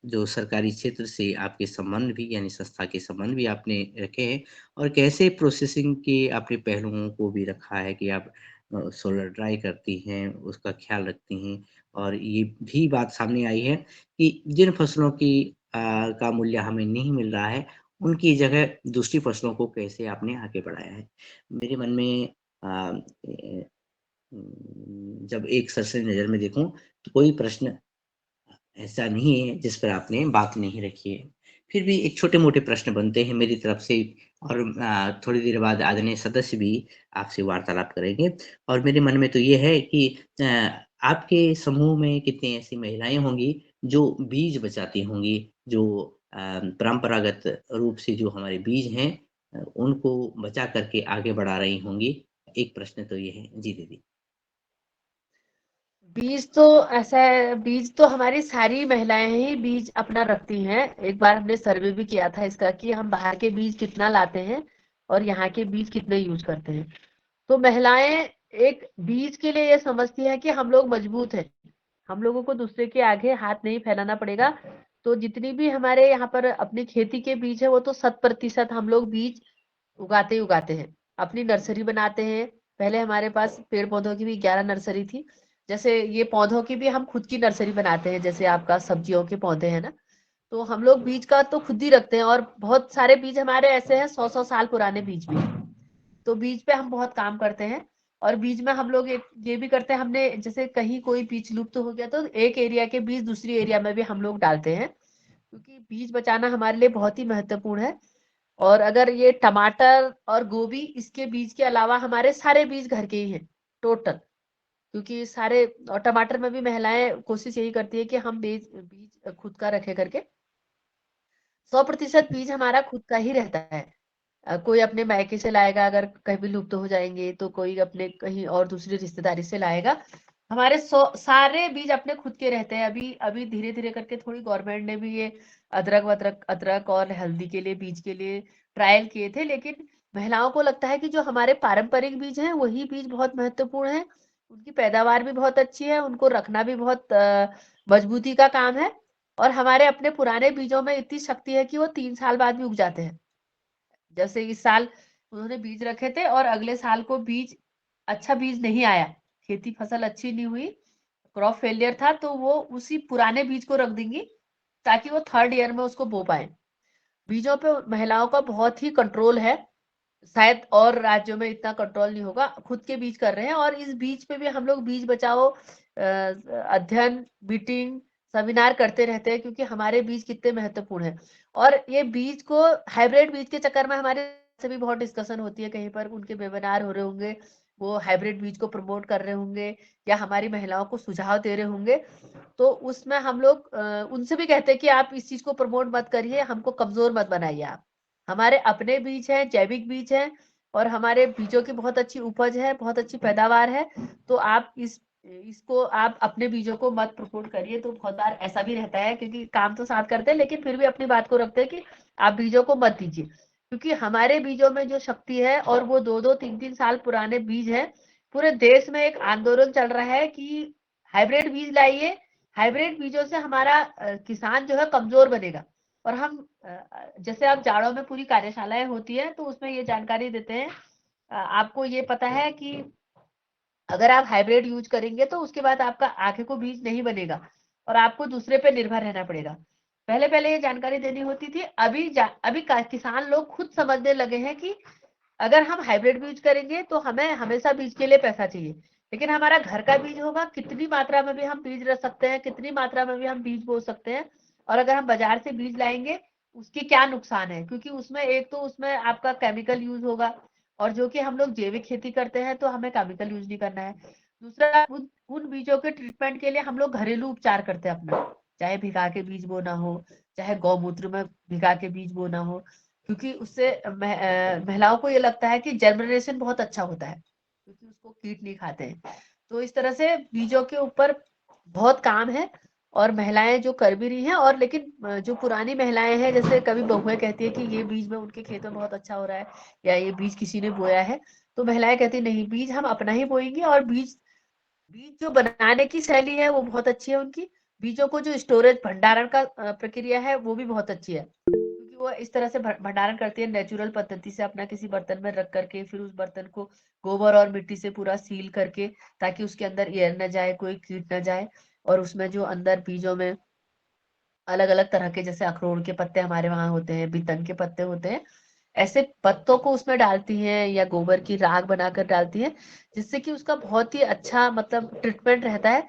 जो सरकारी क्षेत्र से आपके संबंध भी यानी संस्था के संबंध भी आपने रखे हैं और कैसे प्रोसेसिंग के आपने पहलुओं को भी रखा है कि आप सोलर ड्राई करती हैं, उसका ख़्याल रखती हैं और ये भी बात सामने आई है कि जिन फसलों की का मूल्य हमें नहीं मिल रहा है, उनकी जगह दूसरी फसलों को कैसे आपने आगे बढ़ाया है। मेरे मन में जब एक सरसरी नज़र में देखूँ, तो कोई प्रश्न ऐसा नहीं है जिस पर आपने बात नहीं रखी है। फिर भी एक छोटे-मोटे प्रश्न बनते हैं मेरी तरफ से और थोड़ी देर बाद आदरणीय सदस्य भी आपसे वार्तालाप करेंगे और मेरे मन में तो ये है कि आपके समूह में कितनी ऐसी महिलाएँ होंगी जो बीज बचाती होंगी, जो परंपरागत रूप से जो हमारे बीज हैं उनको बचा कर के आगे बढ़ा रही होंगी। एक प्रश्न तो ये है। जी, दीदी। बीज तो ऐसा है, बीज तो हमारी सारी महिलाएं ही बीज अपना रखती हैं। एक बार हमने सर्वे भी किया था इसका कि हम बाहर के बीज कितना लाते हैं और यहाँ के बीज कितने यूज करते हैं। तो महिलाएं एक बीज के लिए ये समझती है कि हम लोग मजबूत हैं, हम लोगों को दूसरे के आगे हाथ नहीं फैलाना पड़ेगा। तो जितनी भी हमारे यहाँ पर अपनी खेती के बीज है वो तो 100% हम लोग बीज उगाते ही उगाते हैं। अपनी नर्सरी बनाते हैं। पहले हमारे पास पेड़ पौधों की भी 11 नर्सरी थी। जैसे ये पौधों की भी हम खुद की नर्सरी बनाते हैं, जैसे आपका सब्जियों के पौधे हैं ना, तो हम लोग बीज का तो खुद ही रखते हैं। और बहुत सारे बीज हमारे ऐसे हैं, 100-100 साल पुराने बीज भी हैं। तो बीज पे हम बहुत काम करते हैं। और बीज में हम लोग एक ये भी करते हैं, हमने जैसे कहीं कोई बीज लुप्त हो गया तो एक एरिया के बीज दूसरी एरिया में भी हम लोग डालते हैं, क्योंकि बीज बचाना हमारे लिए बहुत ही महत्वपूर्ण है। और अगर ये टमाटर और गोभी, इसके बीज के अलावा हमारे सारे बीज घर के ही हैं टोटल। क्योंकि सारे, और टमाटर में भी महिलाएं कोशिश यही करती है कि हम बीज बीज खुद का रखे करके। 100% बीज हमारा खुद का ही रहता है। कोई अपने मायके से लाएगा, अगर कभी लुप्त हो जाएंगे तो कोई अपने कहीं और दूसरी रिश्तेदारी से लाएगा। हमारे सारे बीज अपने खुद के रहते हैं। अभी अभी धीरे धीरे करके थोड़ी गवर्नमेंट ने भी ये अदरक वदरक, अदरक और हल्दी के लिए बीज के लिए ट्रायल किए थे, लेकिन महिलाओं को लगता है कि जो हमारे पारंपरिक बीज हैं वही बीज बहुत महत्वपूर्ण है। उनकी पैदावार भी बहुत अच्छी है, उनको रखना भी बहुत मजबूती का काम है। और हमारे अपने पुराने बीजों में इतनी शक्ति है कि वो 3 साल बाद भी उग जाते हैं। जैसे इस साल उन्होंने बीज रखे थे और अगले साल को बीज, अच्छा बीज नहीं आया, खेती फसल अच्छी नहीं हुई, क्रॉप फेलियर था, तो वो उसी पुराने बीज को रख देंगी ताकि वो 3rd ईयर में उसको बो पाए। बीजों पे महिलाओं का बहुत ही कंट्रोल है। शायद और राज्यों में इतना कंट्रोल नहीं होगा, खुद के बीज कर रहे हैं। और इस बीज पे भी हम लोग बीज बचाओ अध्ययन, मीटिंग, सेमिनार करते रहते हैं, क्योंकि हमारे बीज कितने महत्वपूर्ण हैं। और ये बीज को, हाइब्रिड बीज के चक्कर में हमारे से भी बहुत डिस्कशन होती है, कहीं पर उनके वेबिनार हो रहे होंगे, वो हाइब्रिड बीज को प्रमोट कर रहे होंगे या हमारी महिलाओं को सुझाव दे रहे होंगे। तो उसमें हम लोग उनसे भी कहते हैं कि आप इस चीज को प्रमोट मत करिए, हमको कमजोर मत बनाइए आप। हमारे अपने बीज हैं, जैविक बीज हैं, और हमारे बीजों की बहुत अच्छी उपज है, बहुत अच्छी पैदावार है। तो आप इसको आप अपने बीजों को मत प्रमोट करिए। तो बहुत बार ऐसा भी रहता है, क्योंकि काम तो साथ करते हैं लेकिन फिर भी अपनी बात को रखते हैं कि आप बीजों को मत दीजिए, क्योंकि हमारे बीजों में जो शक्ति है, और वो 2-2, 3-3 साल पुराने बीज है। पूरे देश में एक आंदोलन चल रहा है कि हाइब्रिड बीज लाइए, हाइब्रिड बीजों से हमारा किसान जो है कमजोर बनेगा। और हम जैसे आप जाड़ों में पूरी कार्यशालाएं होती है तो उसमें ये जानकारी देते हैं। आपको ये पता है कि अगर आप हाइब्रिड यूज करेंगे तो उसके बाद आपका आगे को बीज नहीं बनेगा और आपको दूसरे पे निर्भर रहना पड़ेगा। पहले पहले ये जानकारी देनी होती थी। अभी किसान लोग खुद समझने लगे हैं कि अगर हम हाइब्रिड बीज करेंगे तो हमें हमेशा बीज के लिए पैसा चाहिए, लेकिन हमारा घर का बीज होगा, कितनी मात्रा में भी हम बीज रख सकते हैं, कितनी मात्रा में भी हम बीज बो सकते हैं। और अगर हम बाजार से बीज लाएंगे, उसके क्या नुकसान है, क्योंकि उसमें एक तो उसमें आपका केमिकल यूज होगा, और जो कि हम लोग जैविक खेती करते हैं तो हमें केमिकल यूज नहीं करना है। दूसरा, उन बीजों के ट्रीटमेंट के लिए हम लोग घरेलू उपचार करते हैं अपना, चाहे भिगा के बीज बोना हो, चाहे गौमूत्र में भिगा के बीज बोना हो, क्योंकि उससे महिलाओं को ये लगता है कि जर्मिनेशन बहुत अच्छा होता है, क्योंकि उसको कीट नहीं खाते हैं। तो इस तरह से बीजों के ऊपर बहुत काम है, और महिलाएं जो कर भी रही हैं। और लेकिन जो पुरानी महिलाएं हैं, जैसे कभी बहुएं कहती है कि ये बीज में उनके खेत में बहुत अच्छा हो रहा है, या ये बीज किसी ने बोया है, तो महिलाएं कहती नहीं, बीज हम अपना ही बोएंगे। और बीज बीज जो बनाने की शैली है वो बहुत अच्छी है उनकी। बीजों को जो स्टोरेज, भंडारण का प्रक्रिया है वो भी बहुत अच्छी है, क्योंकि वो इस तरह से भंडारण करती है नेचुरल पद्धति से, अपना किसी बर्तन में रख करके, फिर उस बर्तन को गोबर और मिट्टी से पूरा सील करके, ताकि उसके अंदर एयर न जाए, कोई कीट न जाए। और उसमें जो अंदर बीजों में अलग अलग तरह के, जैसे अखरोट के पत्ते हमारे वहां होते हैं, बीतन के पत्ते होते हैं, ऐसे पत्तों को उसमें डालती हैं, या गोबर की राख बनाकर डालती हैं, जिससे कि उसका बहुत ही अच्छा मतलब ट्रीटमेंट रहता है,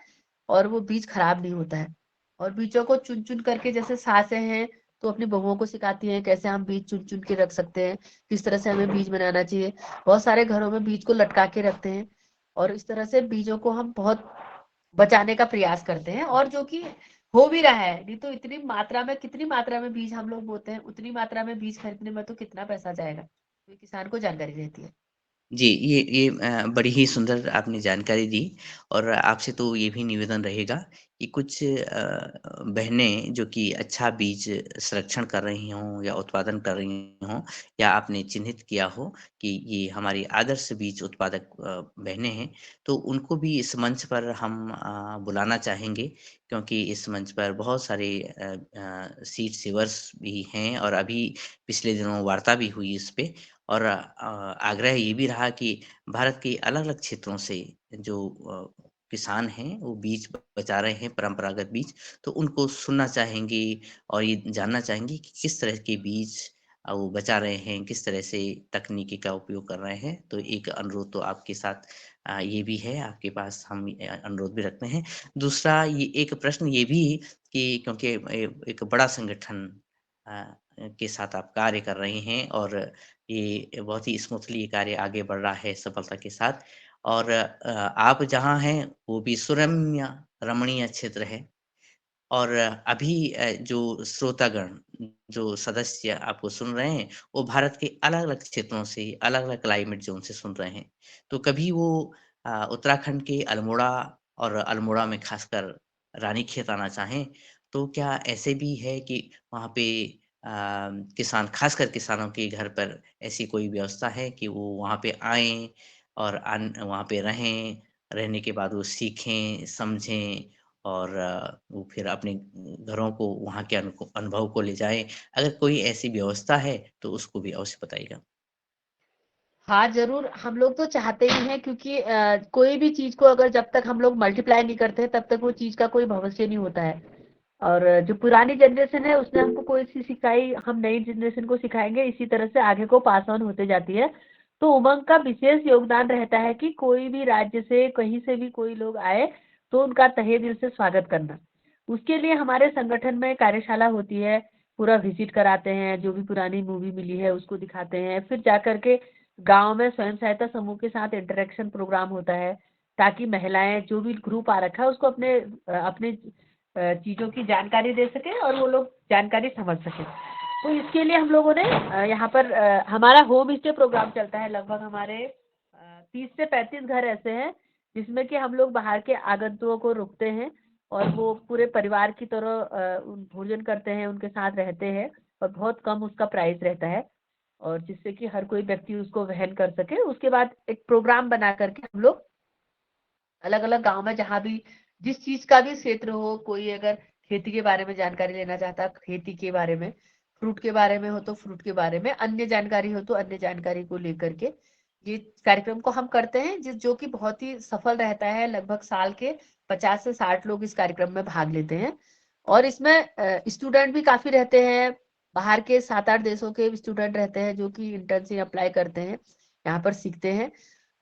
और वो बीज खराब नहीं होता है। और बीजों को चुन चुन करके, जैसे सासें हैं तो अपनी बहुओं को सिखाती हैं कैसे हम बीज चुन चुन के रख सकते हैं, किस तरह से हमें बीज बनाना चाहिए। बहुत सारे घरों में बीज को लटका के रखते हैं, और इस तरह से बीजों को हम बहुत बचाने का प्रयास करते हैं, और जो कि हो भी रहा है। नहीं तो इतनी मात्रा में, कितनी मात्रा में बीज हम लोग बोते हैं, उतनी मात्रा में बीज खरीदने में तो कितना पैसा जाएगा, तो ये किसान को जानकारी रहती है। जी, ये बड़ी ही सुंदर आपने जानकारी दी और आपसे तो ये भी निवेदन रहेगा कि कुछ बहनें जो कि अच्छा बीज संरक्षण कर रही हों या उत्पादन कर रही हों या आपने चिन्हित किया हो कि ये हमारी आदर्श बीज उत्पादक बहनें हैं, तो उनको भी इस मंच पर हम बुलाना चाहेंगे क्योंकि इस मंच पर बहुत सारे सीड सेवर्स भी हैं और अभी पिछले दिनों वार्ता भी हुई इस पे और आग्रह ये भी रहा कि भारत के अलग-अलग क्षेत्रों से जो किसान हैं, वो बीज बचा रहे हैं, परंपरागत बीज, तो उनको सुनना चाहेंगे और ये जानना चाहेंगे कि किस तरह के बीज वो बचा रहे हैं, किस तरह से तकनीकी का उपयोग कर रहे हैं। तो एक अनुरोध तो आपके साथ ये भी है, आपके पास हम अनुरोध भी रखते हैं। दूसरा ये एक प्रश्न ये भी कि क्योंकि एक बड़ा संगठन अ, के साथ आप कार्य कर रहे हैं और ये बहुत ही स्मूथली ये कार्य आगे बढ़ रहा है सफलता के साथ और आप जहाँ हैं वो भी सुरम्य रमणीय क्षेत्र है और अभी जो श्रोतागण, जो सदस्य आपको सुन रहे हैं, वो भारत के अलग-अलग क्षेत्रों से, अलग-अलग क्लाइमेट ज़ोन से सुन रहे हैं। तो कभी वो उत्तराखंड के अल्मोड़ा और अल्मोड़ा में खासकर रानीखेत आना चाहें, तो क्या ऐसे भी है कि वहाँ पे किसान खासकर किसानों के घर पर ऐसी कोई व्यवस्था है कि वो वहाँ पे आएँ और वहाँ पे रहें, रहने के बाद वो सीखें, समझें और वो फिर अपने घरों को वहाँ के अनुभव को ले जाएँ। अगर कोई ऐसी व्यवस्था है, तो उसको भी अवश्य बताइएगा। हाँ, ज़रूर, हम लोग तो चाहते ही हैं क्योंकि कोई भी चीज़ को अगर जब तक हम लोग मल्टीप्लाई नहीं करते हैं, तब तक वो चीज़ का कोई भविष्य नहीं होता है। और जो पुरानी जनरेशन है, उसने हमको कोई चीज़ सिखाई, हम नई जनरेशन को सिखाएँगे, इसी तरह से आगे को पास ऑन होते जाती है। तो उमंग का विशेष योगदान रहता है कि कोई भी राज्य से, कहीं से भी कोई लोग आए, तो उनका तहे दिल से स्वागत करना। उसके लिए हमारे संगठन में कार्यशाला होती है, पूरा विज़िट कराते हैं, जो भी पुरानी मूवी मिली है, उसको दिखाते हैं। फिर जाकर के गाँव में स्वयं सहायता समूह के साथ इंटरेक्शन प्रोग्राम होता है, ताकि महिलाएँ जो भी ग्रुप आ रखा है उसको अपने चीज़ों की जानकारी दे सकें और वो लोग जानकारी समझ सकें। तो इसके लिए हम लोगों ने यहाँ पर हमारा होम स्टे प्रोग्राम चलता है, लगभग हमारे 30 से 35 घर ऐसे हैं, जिसमें कि हम लोग बाहर के आगंतुकों को रुकते हैं और वो पूरे परिवार की तरह भोजन करते हैं, उनके साथ रहते हैं और बहुत कम उसका प्राइस रहता है। और जिससे कि हर कोई व्यक्ति उसको वहन कर सके। उसके बाद एक प्रोग्राम बना करके हम लोग अलग-अलग गाँव में जहाँ भी जिस चीज़ का भी क्षेत्र हो, कोई अगर खेती के बारे में जानकारी लेना चाहता है, खेती के बारे में, फ्रूट के बारे में हो तो फ्रूट के बारे में, अन्य जानकारी हो तो अन्य जानकारी को लेकर के ये कार्यक्रम को हम करते हैं, जो कि बहुत ही सफल रहता है। लगभग साल के 50 से 60 लोग इस कार्यक्रम में भाग लेते हैं और इसमें स्टूडेंट भी काफ़ी रहते हैं। बाहर के 7-8 देशों के स्टूडेंट रहते हैं जो कि इंटर्नशिप अप्लाई करते हैं, यहाँ पर सीखते हैं।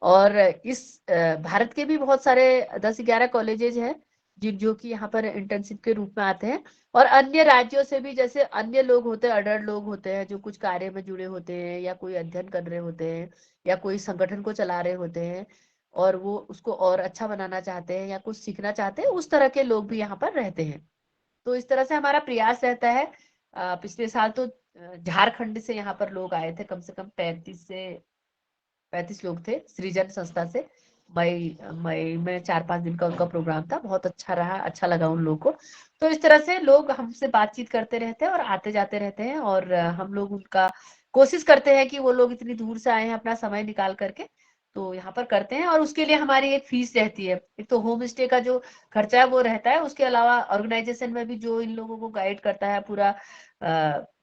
और इस भारत के भी बहुत सारे 10-11 कॉलेजेज हैं जो कि यहाँ पर इंटर्नशिप के रूप में आते हैं और अन्य राज्यों से भी जैसे अन्य लोग होते हैं, अडर लोग होते हैं जो कुछ कार्य में जुड़े होते हैं या कोई अध्ययन कर रहे होते हैं या कोई संगठन को चला रहे होते हैं और वो उसको और अच्छा बनाना चाहते हैं या कुछ सीखना चाहते हैं, उस तरह के लोग भी यहाँ पर रहते हैं। तो इस तरह से हमारा प्रयास रहता है। पिछले साल तो झारखंड से यहाँ पर लोग आए थे, कम से कम 35 लोग थे सृजन संस्था से। मई मई में 4-5 दिन का उनका प्रोग्राम था, बहुत अच्छा रहा, अच्छा लगा उन लोगों को। तो इस तरह से लोग हमसे बातचीत करते रहते हैं और आते जाते रहते हैं और हम लोग उनका कोशिश करते हैं कि वो लोग इतनी दूर से आए हैं अपना समय निकाल करके, तो यहाँ पर करते हैं और उसके लिए हमारी एक फीस रहती है। एक तो होम स्टे का जो खर्चा है वो रहता है, उसके अलावा ऑर्गेनाइजेशन में भी जो इन लोगों को गाइड करता है, पूरा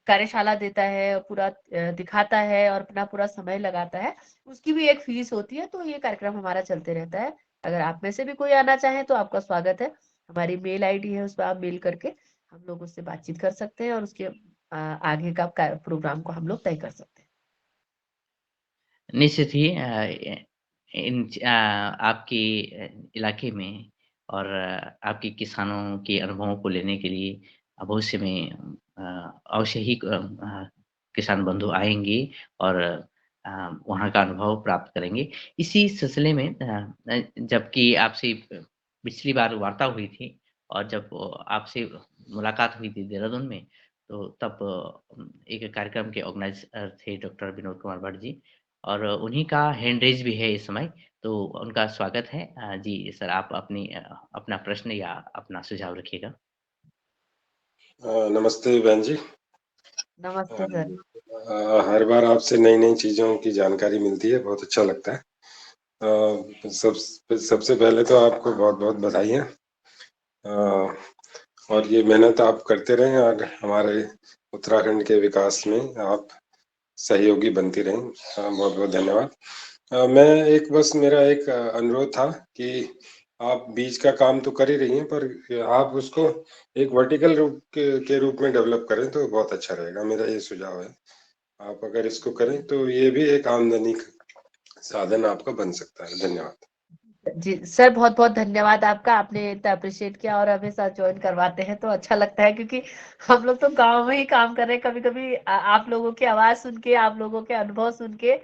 कार्यशाला देता है, पूरा दिखाता है और अपना पूरा समय लगाता है, उसकी भी एक फीस होती है। तो ये कार्यक्रम हमारा चलते रहता है। अगर आप में से भी कोई आना चाहे तो आपका स्वागत है। हमारी मेल आईडी है, उस पर आप मेल करके हम लोग उससे बातचीत कर सकते हैं और उसके आगे का प्रोग्राम को हम लोग तय कर सकते हैं। निश्चित ही आपके इलाके में और आपके किसानों के अनुभवों को लेने के लिए भविष्य में अवश्य ही किसान बंधु आएँगे और वहाँ का अनुभव प्राप्त करेंगे। इसी सिलसिले में जबकि आपसे पिछली बार वार्ता हुई थी और जब आपसे मुलाकात हुई थी देहरादून में, तो तब एक कार्यक्रम के ऑर्गेनाइज़र थे डॉक्टर विनोद कुमार भट्ट जी। और उन्हीं का हैंड रेज़ भी है इस समय, तो उनका स्वागत है। जी सर, आप अपना प्रश्न या अपना सुझाव रखिएगा। नमस्ते बहन जी। नमस्ते सर। हर बार आपसे नई-नई चीज़ों की जानकारी मिलती है, बहुत अच्छा लगता है। सबसे पहले तो आपको बहुत-बहुत बधाइयाँ। और ये मेहनत आप करते रहें और हमारे उत्तराखंड के विकास में आप सहयोगी बनती रहें। बहुत-बहुत धन्यवाद। मैं एक बस मेरा एक अनुरोध था कि आप बीज का काम तो कर ही रही हैं, पर आप उसको एक वर्टिकल रूप के रूप में डेवलप करें तो बहुत अच्छा रहेगा, मेरा ये सुझाव है। आप अगर इसको करें तो ये भी एक आमदनी का साधन आपका बन सकता है। धन्यवाद। जी सर, बहुत बहुत धन्यवाद आपका, आपने इतना अप्रिशिएट किया और हमें साथ ज्वाइन करवाते हैं तो अच्छा लगता है, क्योंकि हम लोग तो गांव में ही काम कर रहे हैं। कभी कभी आप लोगों की आवाज सुन के, आप लोगों के अनुभव सुन के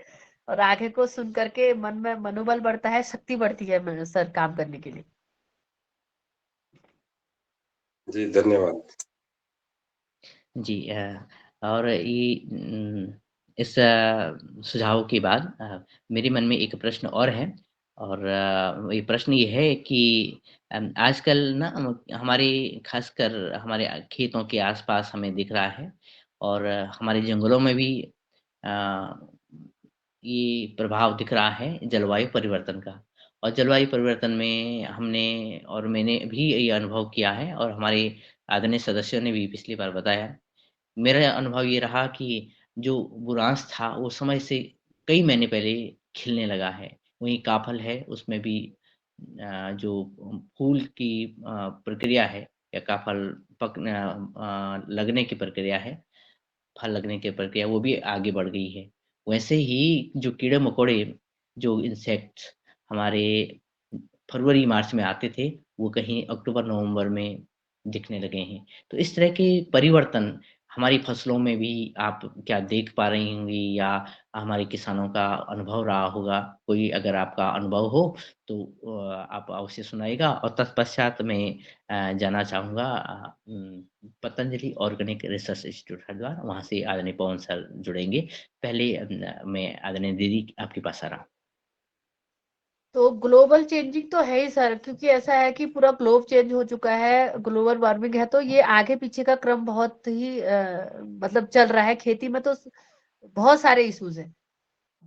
और आगे को सुन करके मन में मनोबल बढ़ता है, शक्ति बढ़ती है सर काम करने के लिए। जी, धन्यवाद। जी और इस सुझाव के बाद मेरे मन में एक प्रश्न और है और ये प्रश्न ये है कि आजकल ना हमारे खासकर हमारे खेतों के आसपास हमें दिख रहा है और हमारे जंगलों में भी अ, ये प्रभाव दिख रहा है जलवायु परिवर्तन का। और जलवायु परिवर्तन में हमने और मैंने भी ये अनुभव किया है और हमारे आदरणीय सदस्यों ने भी पिछली बार बताया। मेरा अनुभव ये रहा कि जो बुरांश था वो समय से कई महीने पहले खिलने लगा है। वहीं काफ़ल है उसमें भी जो फूल की प्रक्रिया है या काफ़ल लगने की प्रक्रिया है, फल लगने की प्रक्रिया वो भी आगे बढ़ गई है। वैसे ही जो कीड़े-मकोड़े, जो इंसेक्ट्स हमारे फरवरी-मार्च में आते थे, वो कहीं अक्टूबर-नवंबर में दिखने लगे हैं। तो इस तरह के परिवर्तन हमारी फसलों में भी आप क्या देख पा रही होंगी या हमारे किसानों का अनुभव रहा होगा? कोई अगर आपका अनुभव हो तो आप अवश्य सुनाइएगा और तत्पश्चात मैं जानना चाहूँगा Patanjali organic research institute Haridwar, वहाँ से आदरणीय पवन सर जुड़ेंगे। पहले मैं आदरणीय दीदी आपके पास आ रहा हूँ। तो ग्लोबल चेंजिंग तो है ही सर, क्योंकि ऐसा है कि पूरा ग्लोब चेंज हो चुका है, ग्लोबल वार्मिंग है, तो ये आगे पीछे का क्रम बहुत ही मतलब चल रहा है। खेती में तो बहुत सारे इश्यूज हैं।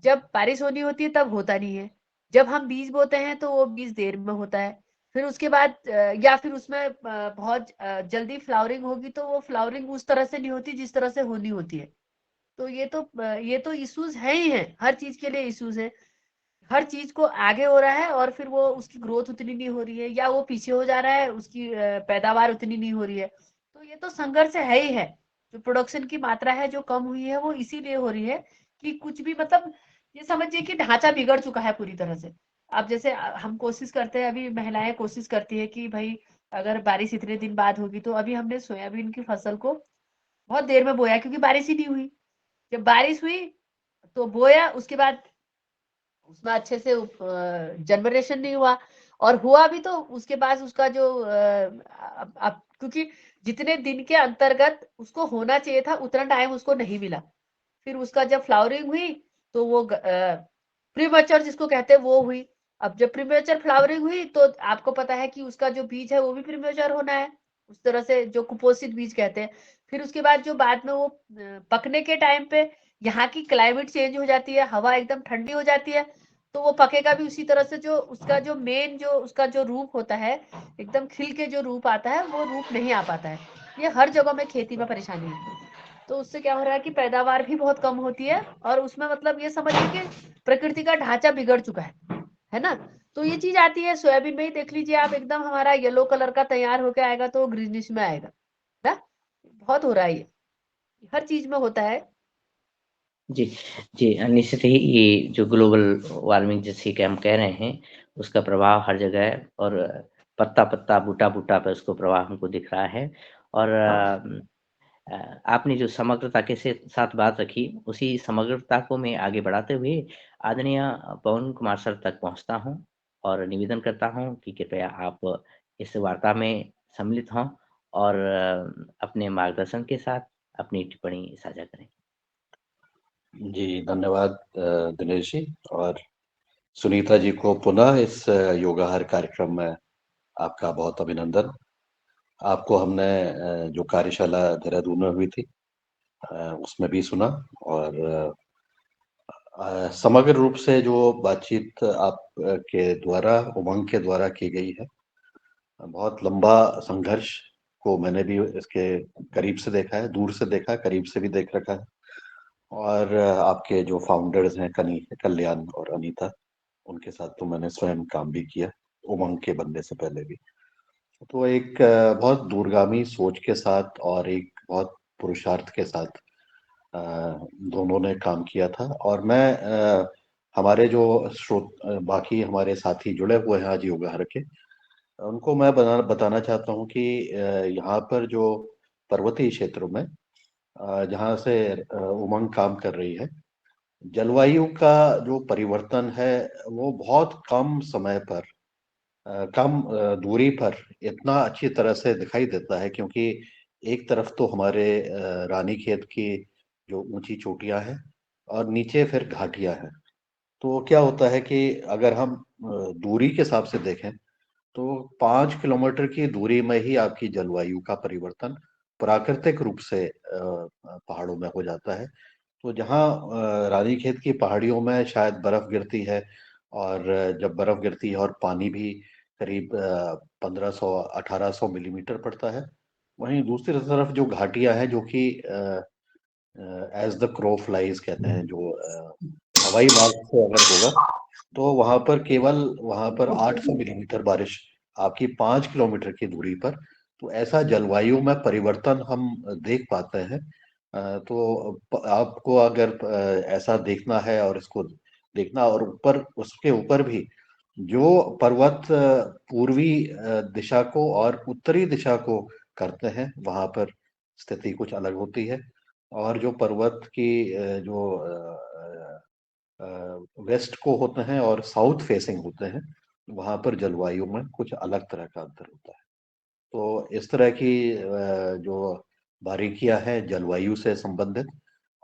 जब बारिश होनी होती है तब होता नहीं है, जब हम बीज बोते हैं तो वो बीज देर में होता है, फिर उसके बाद या फिर उसमें बहुत जल्दी फ्लावरिंग होगी तो वो फ्लावरिंग उस तरह से नहीं होती जिस तरह से होनी होती है। तो ये तो इश्यूज है ही है, हर चीज के लिए इश्यूज है। हर चीज को आगे हो रहा है और फिर वो उसकी ग्रोथ उतनी नहीं हो रही है, या वो पीछे हो जा रहा है, उसकी पैदावार उतनी नहीं हो रही है। तो ये तो संघर्ष है ही है। जो प्रोडक्शन की मात्रा है जो कम हुई है वो इसीलिए हो रही है कि कुछ भी मतलब ये समझिए कि ढांचा बिगड़ चुका है पूरी तरह से। अब जैसे हम कोशिश करते हैं, अभी महिलाएं कोशिश करती है कि भाई अगर बारिश इतने दिन बाद होगी, तो अभी हमने सोयाबीन की फसल को बहुत देर में बोया क्योंकि बारिश ही नहीं हुई। जब बारिश हुई तो बोया, उसके बाद उसमें अच्छे से जनरेशन नहीं हुआ, और हुआ भी तो उसके बाद उसका जो अब क्योंकि जितने दिन के अंतर्गत उसको होना चाहिए था उतना टाइम उसको नहीं मिला। फिर उसका जब फ्लावरिंग हुई तो वो प्रीमेच्योर जिसको कहते हैं वो हुई। अब जब प्रीमेच्योर फ्लावरिंग हुई तो आपको पता है कि उसका जो बीज है वो भी प्रीमेच्योर होना है, उस तरह से जो कुपोषित बीज कहते हैं। फिर उसके बाद जो बाद में वो पकने के टाइम पे यहाँ की क्लाइमेट चेंज हो जाती है, हवा एकदम ठंडी हो जाती है, तो वो पकेगा भी उसी तरह से। जो उसका जो मेन जो उसका जो रूप होता है, एकदम खिल के जो रूप आता है वो रूप नहीं आ पाता है। ये हर जगह में खेती में परेशानी है। तो उससे क्या हो रहा है कि पैदावार भी बहुत कम होती है, और उसमें मतलब ये समझिए कि प्रकृति का ढांचा बिगड़ चुका है ना। तो ये चीज आती है सोयाबीन में ही, देख लीजिए आप, एकदम हमारा येलो कलर का तैयार होके आएगा तो ग्रीनिश में आएगा ना। बहुत हो रहा है ये, हर चीज में होता है। जी, जी निश्चित ही ये जो ग्लोबल वार्मिंग जैसे कि हम कह रहे हैं, उसका प्रभाव हर जगह है और पत्ता-पत्ता, बूटा-बूटा पे उसको प्रभाव हमको दिख रहा है और आपने जो समग्रता के से साथ बात रखी, उसी समग्रता को मैं आगे बढ़ाते हुए आदरणीय पवन कुमार सर तक पहुँचता हूँ और निवेदन करता हूँ कि कृपया आप इस वार्ता में सम्मिलित हों और अपने मार्गदर्शन के साथ अपनी टिप्पणी साझा करें। जी, धन्यवाद दिनेश जी, और सुनीता जी को पुनः इस योगाहार कार्यक्रम में आपका बहुत अभिनंदन। आपको हमने जो कार्यशाला देहरादून में हुई थी उसमें भी सुना, और समग्र रूप से जो बातचीत आप के द्वारा, उमंग के द्वारा की गई है, बहुत लंबा संघर्ष को मैंने भी इसके करीब से देखा है, दूर से देखा है, करीब से भी देख रखा है। और आपके जो फाउंडर्स हैं कल्याण और अनीता, उनके साथ तो मैंने स्वयं काम भी किया, उमंग के बनने से पहले भी। तो एक बहुत दूरगामी सोच के साथ और एक बहुत पुरुषार्थ के साथ अ, दोनों ने काम किया था। और मैं हमारे जो बाकी हमारे साथी जुड़े हुए हैं आज योगाहर के, उनको मैं बताना चाहता हूँ कि यहाँ पर जो पर्वतीय क्षेत्रों में जहाँ से उमंग काम कर रही है, जलवायु का जो परिवर्तन है वो बहुत कम समय पर, कम दूरी पर इतना अच्छी तरह से दिखाई देता है, क्योंकि एक तरफ तो हमारे रानीखेत की जो ऊंची चोटियां हैं और नीचे फिर घाटियां हैं। तो क्या होता है कि अगर हम दूरी के हिसाब से देखें तो 5 किलोमीटर की दूरी में ही आपकी जलवायु का परिवर्तन प्राकृतिक रूप से पहाड़ों में हो जाता है। तो जहाँ रानीखेत की पहाड़ियों में शायद बर्फ गिरती है, और जब बर्फ गिरती है और पानी भी करीब 1500-1800 मिलीमीटर पड़ता है, वहीं दूसरी तरफ जो घाटियां हैं, जो कि एज द क्रो फ्लाइज कहते हैं, जो हवाई मार्ग से अगर होगा तो वहां पर 800 मिलीमीटर बारिश आपकी 5 किलोमीटर की दूरी पर। तो ऐसा जलवायु में परिवर्तन हम देख पाते हैं। तो आपको अगर ऐसा देखना है और इसको देखना, और ऊपर उसके ऊपर भी जो पर्वत पूर्वी दिशा को और उत्तरी दिशा को करते हैं, वहां पर स्थिति कुछ अलग होती है। और जो पर्वत की जो वेस्ट को होते हैं और साउथ फेसिंग होते हैं, वहां पर जलवायु में कुछ अलग तरह का अंतर होता है। तो इस तरह की जो बारीकियां हैं जलवायु से संबंधित,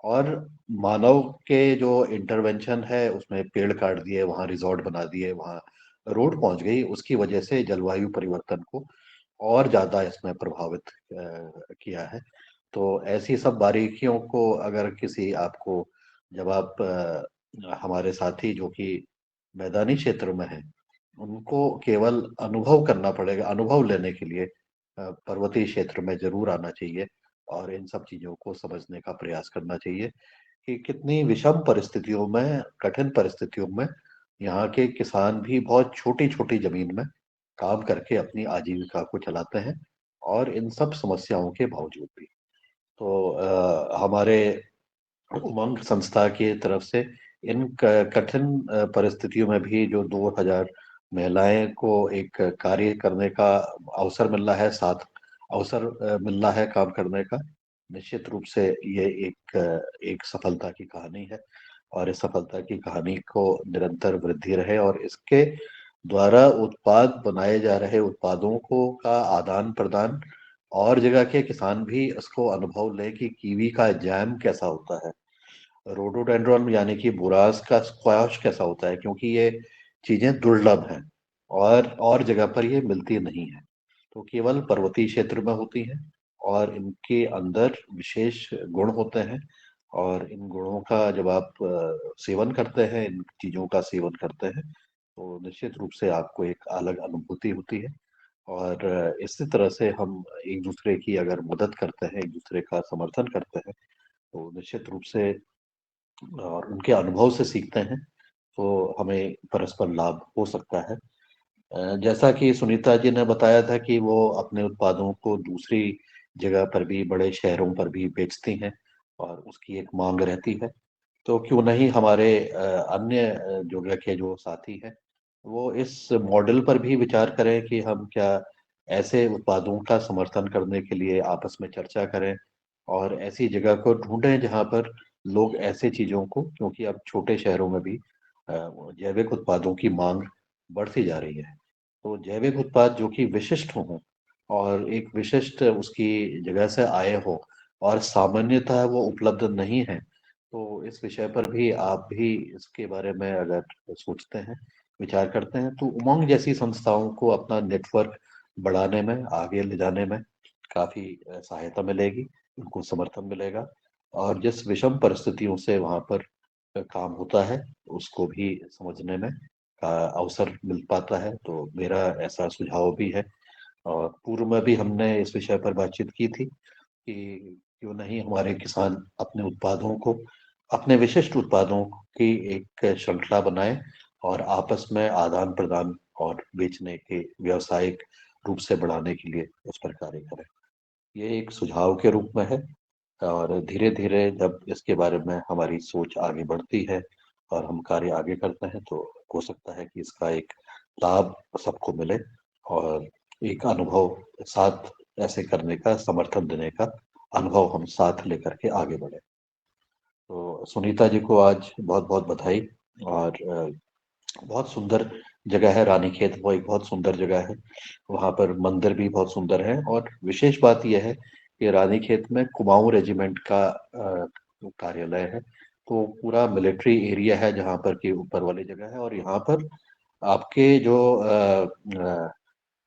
और मानव के जो इंटरवेंशन है, उसमें पेड़ काट दिए, वहां रिजॉर्ट बना दिए, वहां रोड पहुंच गई, उसकी वजह से जलवायु परिवर्तन को और ज्यादा इसमें प्रभावित किया है। तो ऐसी सब बारीकियों को अगर किसी आपको, जब आप हमारे साथी जो कि मैदानी क्षेत्र में हैं, उनको केवल अनुभव करना पड़ेगा। अनुभव लेने के लिए पर्वतीय क्षेत्र में जरूर आना चाहिए और इन सब चीजों को समझने का प्रयास करना चाहिए कि कितनी विषम परिस्थितियों में, कठिन परिस्थितियों में यहाँ के किसान भी बहुत छोटी छोटी जमीन में काम करके अपनी आजीविका को चलाते हैं, और इन सब समस्याओं के बावजूद भी। तो हमारे उमंग संस्था की तरफ से इन कठिन परिस्थितियों में भी जो 2000 महिलाएं को एक कार्य करने का अवसर मिल रहा है, साथ अवसर मिल रहा है काम करने का, निश्चित रूप से ये एक सफलता की कहानी है। और इस सफलता की कहानी को निरंतर वृद्धि रहे, और इसके द्वारा उत्पाद बनाए जा रहे उत्पादों को का आदान प्रदान, और जगह के किसान भी इसको अनुभव लें कि कीवी का जैम कैसा होता है, रोडोडेंड्रॉन यानी कि बुरास का स्क्वाश कैसा होता है, क्योंकि ये चीजें दुर्लभ हैं और जगह पर ये मिलती नहीं है, तो केवल पर्वतीय क्षेत्र में होती हैं, और इनके अंदर विशेष गुण होते हैं। और इन गुणों का जब आप सेवन करते हैं, इन चीजों का सेवन करते हैं, तो निश्चित रूप से आपको एक अलग अनुभूति होती है। और इसी तरह से हम एक दूसरे की अगर मदद करते हैं, एक दूसरे का समर्थन करते हैं, तो निश्चित रूप से और उनके अनुभव से सीखते हैं, तो हमें परस्पर लाभ हो सकता है। जैसा कि सुनीता जी ने बताया था कि वो अपने उत्पादों को दूसरी जगह पर भी, बड़े शहरों पर भी बेचती हैं और उसकी एक मांग रहती है। तो क्यों नहीं हमारे अन्य जगह के जो साथी हैं, वो इस मॉडल पर भी विचार करें कि हम क्या ऐसे उत्पादों का समर्थन करने के लिए आपस में चर्चा करें, और ऐसी जगह को ढूंढें जहां पर लोग ऐसे चीजों को, क्योंकि अब छोटे शहरों में भी जैविक उत्पादों की मांग बढ़ती जा रही है। तो जैविक उत्पाद जो कि विशिष्ट हो, और एक विशिष्ट उसकी जगह से आए हो, और सामान्यतः वो उपलब्ध नहीं है, तो इस विषय पर भी आप भी इसके बारे में अगर सोचते हैं, विचार करते हैं, तो उमंग जैसी संस्थाओं को अपना नेटवर्क बढ़ाने में, आगे ले जाने में काफी सहायता मिलेगी, उनको समर्थन मिलेगा, और जिस विषम परिस्थितियों से वहां पर काम होता है उसको भी समझने में अवसर मिल पाता है। तो मेरा ऐसा सुझाव भी है, और पूर्व में भी हमने इस विषय पर बातचीत की थी कि क्यों नहीं हमारे किसान अपने उत्पादों को, अपने विशिष्ट उत्पादों की एक श्रृंखला बनाए और आपस में आदान प्रदान और बेचने के व्यावसायिक रूप से बढ़ाने के लिए उस पर कार्य करें। ये एक सुझाव के रूप में है, और धीरे धीरे जब इसके बारे में हमारी सोच आगे बढ़ती है और हम कार्य आगे करते हैं, तो हो सकता है कि इसका एक लाभ सबको मिले और एक अनुभव साथ ऐसे करने का, समर्थन देने का अनुभव हम साथ लेकर के आगे बढ़े। तो सुनीता जी को आज बहुत बहुत बधाई। और बहुत सुंदर जगह है रानीखेत, वो एक बहुत सुंदर जगह है, वहाँ पर मंदिर भी बहुत सुंदर है, और विशेष बात यह है कि रानीखेत में कुमाऊं रेजिमेंट का कार्यालय है। तो पूरा मिलिट्री एरिया है जहाँ पर की ऊपर वाली जगह है, और यहाँ पर आपके जो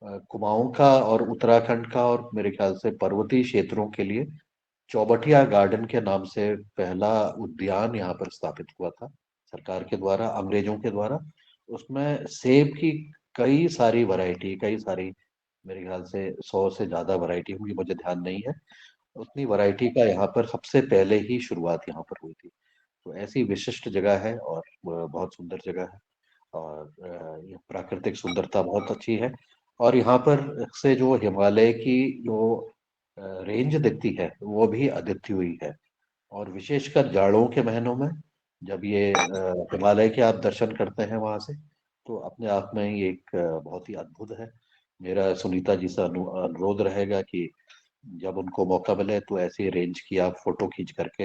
कुमाऊं का और उत्तराखंड का और मेरे ख्याल से पर्वतीय क्षेत्रों के लिए चौबटिया गार्डन के नाम से पहला उद्यान यहाँ पर स्थापित हुआ था सरकार के द्वारा, अंग्रेजों के द्वारा। उसमें सेब की कई सारी वैरायटी, कई सारी, मेरे ख्याल से 100 से ज्यादा वैरायटी होंगी, मुझे ध्यान नहीं है, उतनी वैरायटी का यहाँ पर सबसे पहले ही शुरुआत यहाँ पर हुई थी। तो ऐसी विशिष्ट जगह है और बहुत सुंदर जगह है, और ये प्राकृतिक सुंदरता बहुत अच्छी है। और यहाँ पर से जो हिमालय की जो रेंज दिखती है वो भी अद्वितीय हुई है, और विशेषकर जाड़ों के महीनों में जब ये हिमालय के आप दर्शन करते हैं वहां से, तो अपने आप में ही एक बहुत ही अद्भुत है। मेरा सुनीता जी से अनुरोध रहेगा कि जब उनको मौका मिले तो ऐसी रेंज की आप फोटो खींच करके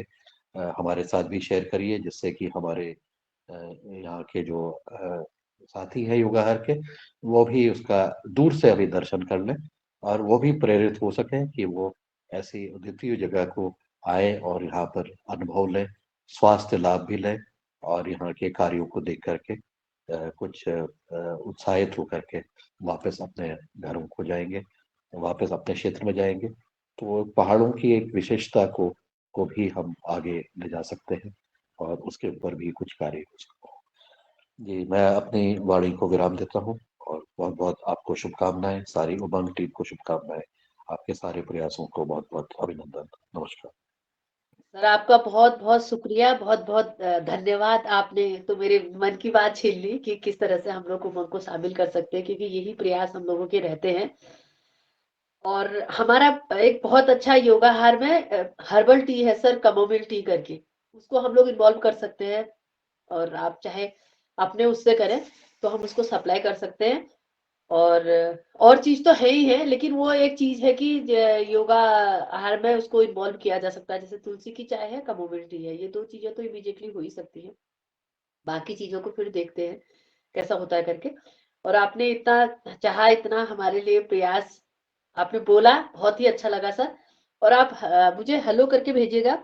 हमारे साथ भी शेयर करिए, जिससे कि हमारे यहाँ के जो साथी है योगाहर के, वो भी उसका दूर से अभी दर्शन कर लें, और वो भी प्रेरित हो सके कि वो ऐसी द्वितीय जगह को आए और यहाँ पर अनुभव लें, स्वास्थ्य लाभ भी लें, और यहाँ के कार्यों को देख करके कुछ उत्साहित होकर के वापस अपने घरों को जाएंगे, वापस अपने क्षेत्र में जाएंगे। तो पहाड़ों की एक विशेषता को भी हम आगे ले जा सकते हैं, और उसके ऊपर भी कुछ कार्य हो सकता है। जी, मैं अपनी वाणी को विराम देता हूँ, और बहुत बहुत आपको शुभकामनाएं, सारी उमंग टीम को शुभकामनाएं, आपके सारे प्रयासों को बहुत बहुत अभिनंदन। नमस्कार सर, आपका बहुत बहुत शुक्रिया, बहुत बहुत धन्यवाद। आपने तो मेरे मन की बात छीन ली कि किस तरह से हम लोग उमंग को शामिल कर सकते हैं, क्योंकि यही प्रयास हम लोगों के रहते हैं। और हमारा एक बहुत अच्छा योगाहार में हर्बल टी है सर, कैमोमिल टी करके, उसको हम लोग इन्वॉल्व कर सकते हैं। और आप चाहे अपने उससे करें तो हम उसको सप्लाई कर सकते हैं। और चीज तो है ही है, लेकिन वो एक चीज है कि योगा आहार में उसको इन्वॉल्व किया जा सकता है। जैसे तुलसी की चाय है, कैमोमिल टी है, ये दो चीजें तो इमीडिएटली हो ही सकती है। बाकी चीजों को फिर देखते हैं कैसा होता है करके। और आपने इतना चाहा, इतना हमारे लिए प्रयास आपने बोला, बहुत ही अच्छा लगा सर। और आप मुझे हेलो करके भेजिएगा,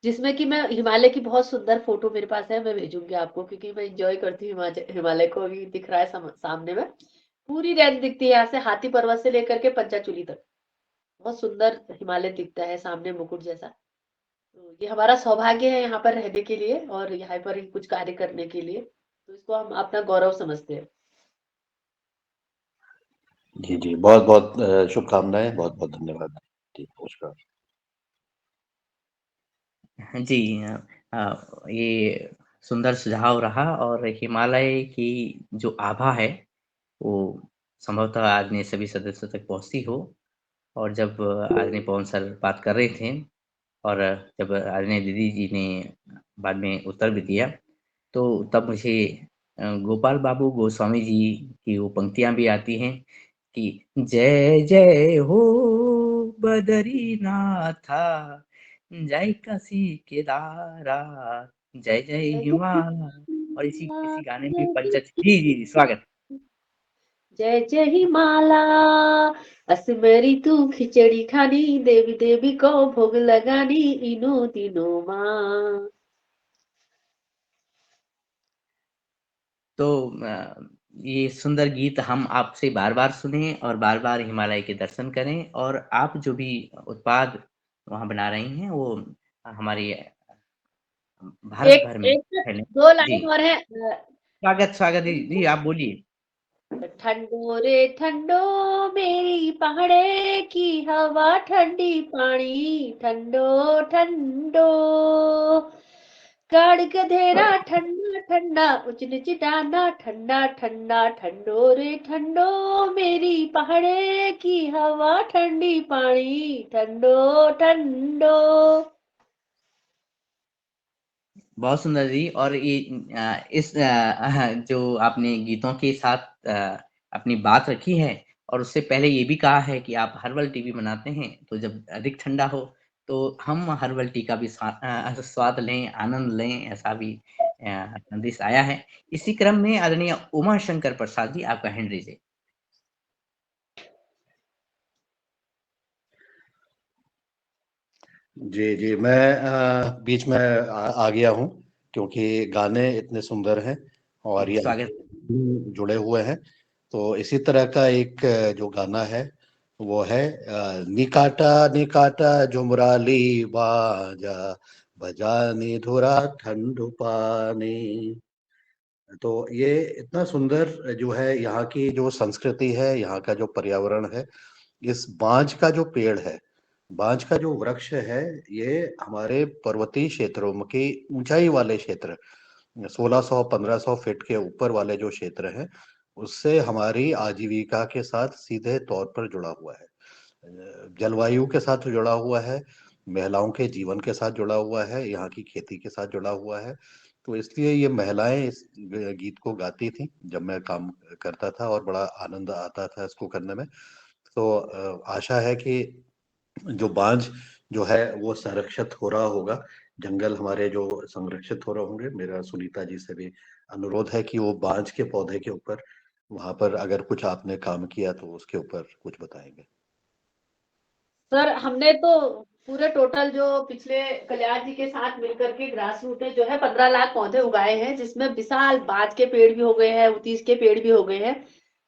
जिसमें कि मैं हिमालय की बहुत सुंदर फोटो मेरे पास है, मैं भेजूंगी आपको, क्योंकि मैं एंजॉय करती हूँ हिमालय को। अभी दिख रहा है सामने में, पूरी रेंज दिखती है यहाँ से, हाथी पर्वत से लेकर के पंचाचूली तक बहुत सुंदर हिमालय दिखता है सामने, मुकुट जैसा। तो ये हमारा सौभाग्य है यहाँ पर रहने के लिए और यहाँ पर ही कुछ कार्य करने के लिए, तो इसको हम अपना गौरव समझते हैं। जी जी, बहुत बहुत शुभकामनाएं, बहुत बहुत धन्यवाद जी, नमस्कार। जी, ये सुंदर सुझाव रहा, और हिमालय की जो आभा है वो संभवतः आज ने सभी सदस्यों तक पहुँचती हो। और जब आदरणीय पवन सर बात कर रहे थे, और जब आदरणीय दीदी जी ने बाद में उत्तर भी दिया, तो तब मुझे गोपाल बाबू गोस्वामी जी की वो पंक्तियाँ भी आती हैं कि जय जय हो बद्रीनाथा, जय काशी केदारा, जय जय हिमालय। और इसी गाने में पंचच जी जी जी स्वागत। जय जय हिमाला, असमरी तू खिचड़ी खानी, देवी देवी को भोग लगानी, इनो दिनो माँ। तो ये सुंदर गीत हम आपसे बार-बार सुनें और बार-बार हिमालय के दर्शन करें और आप जो भी उत्पाद वहाँ बना रही हैं वो हमारे भारत एक भर में एक फैलें। दो जी, लाइन और है। स्वागत जी, जी आप बोलिए। ठंडो रे ठंडो मेरी पहाड़े की हवा, ठंडी पानी ठंडो ठंडो, काड़ गधेरा ठंडा ठंडा, उच नीच डाना ठंडा ठंडा, ठंडो रे ठंडो मेरी पहाड़े की हवा, ठंडी पानी ठंडो ठंडो। बहुत सुंदर जी। और ये जो आपने गीतों के साथ अपनी बात रखी है और उससे पहले ये भी कहा है कि आप हर्बल टी भी बनाते हैं, तो जब अधिक ठंडा हो तो हम हर्बल टी का भी स्वाद लें, आनंद लें, ऐसा भी संदेश आया है। इसी क्रम में आदरणीय उमा शंकर प्रसाद जी आपका हैंड रेज़ है। जी, जी, मैं बीच में आ गया हूँ क्योंकि गाने इतने सुंदर हैं और ये स्वागत। जुड़े हुए हैं। तो इसी तरह का एक जो गाना है वो है निकाटा निकाटा जुमराली बाजा, बजानी धुरा ठंडू पानी। तो ये इतना सुंदर जो है, यहाँ की जो संस्कृति है, यहाँ का जो पर्यावरण है, इस बांज का जो पेड़ है, बांज का जो वृक्ष है, ये हमारे पर्वतीय क्षेत्रों में की ऊंचाई वाले क्षेत्र 1600-1500 फीट के ऊपर वाले जो क्षेत्र हैं, उससे हमारी आजीविका के साथ सीधे तौर पर जुड़ा हुआ है। जलवायु के साथ जुड़ा हुआ है, महिलाओं के जीवन के साथ जुड़ा हुआ है, यहाँ की खेती के साथ जुड़ा हुआ है। तो इसलिए ये महिलाएं इस गीत को गाती थी जब मैं काम करता था और बड़ा आनंद आता था इसको करने में। तो आशा है कि जो बांझ जो है वो संरक्षित हो रहा होगा, जंगल हमारे जो संरक्षित हो रहे होंगे। मेरा सुनीता जी से भी अनुरोध है कि वो बांझ के पौधे के ऊपर, वहां पर अगर कुछ आपने काम किया तो उसके ऊपर कुछ बताएंगे। सर हमने तो पूरे टोटल जो पिछले कल्याण जी के साथ मिलकर के ग्रास रूट में जो है 15 लाख पौधे उगाए हैं, जिसमें विशाल बाज के पेड़ भी हो गए हैं, उतीस के पेड़ भी हो गए हैं।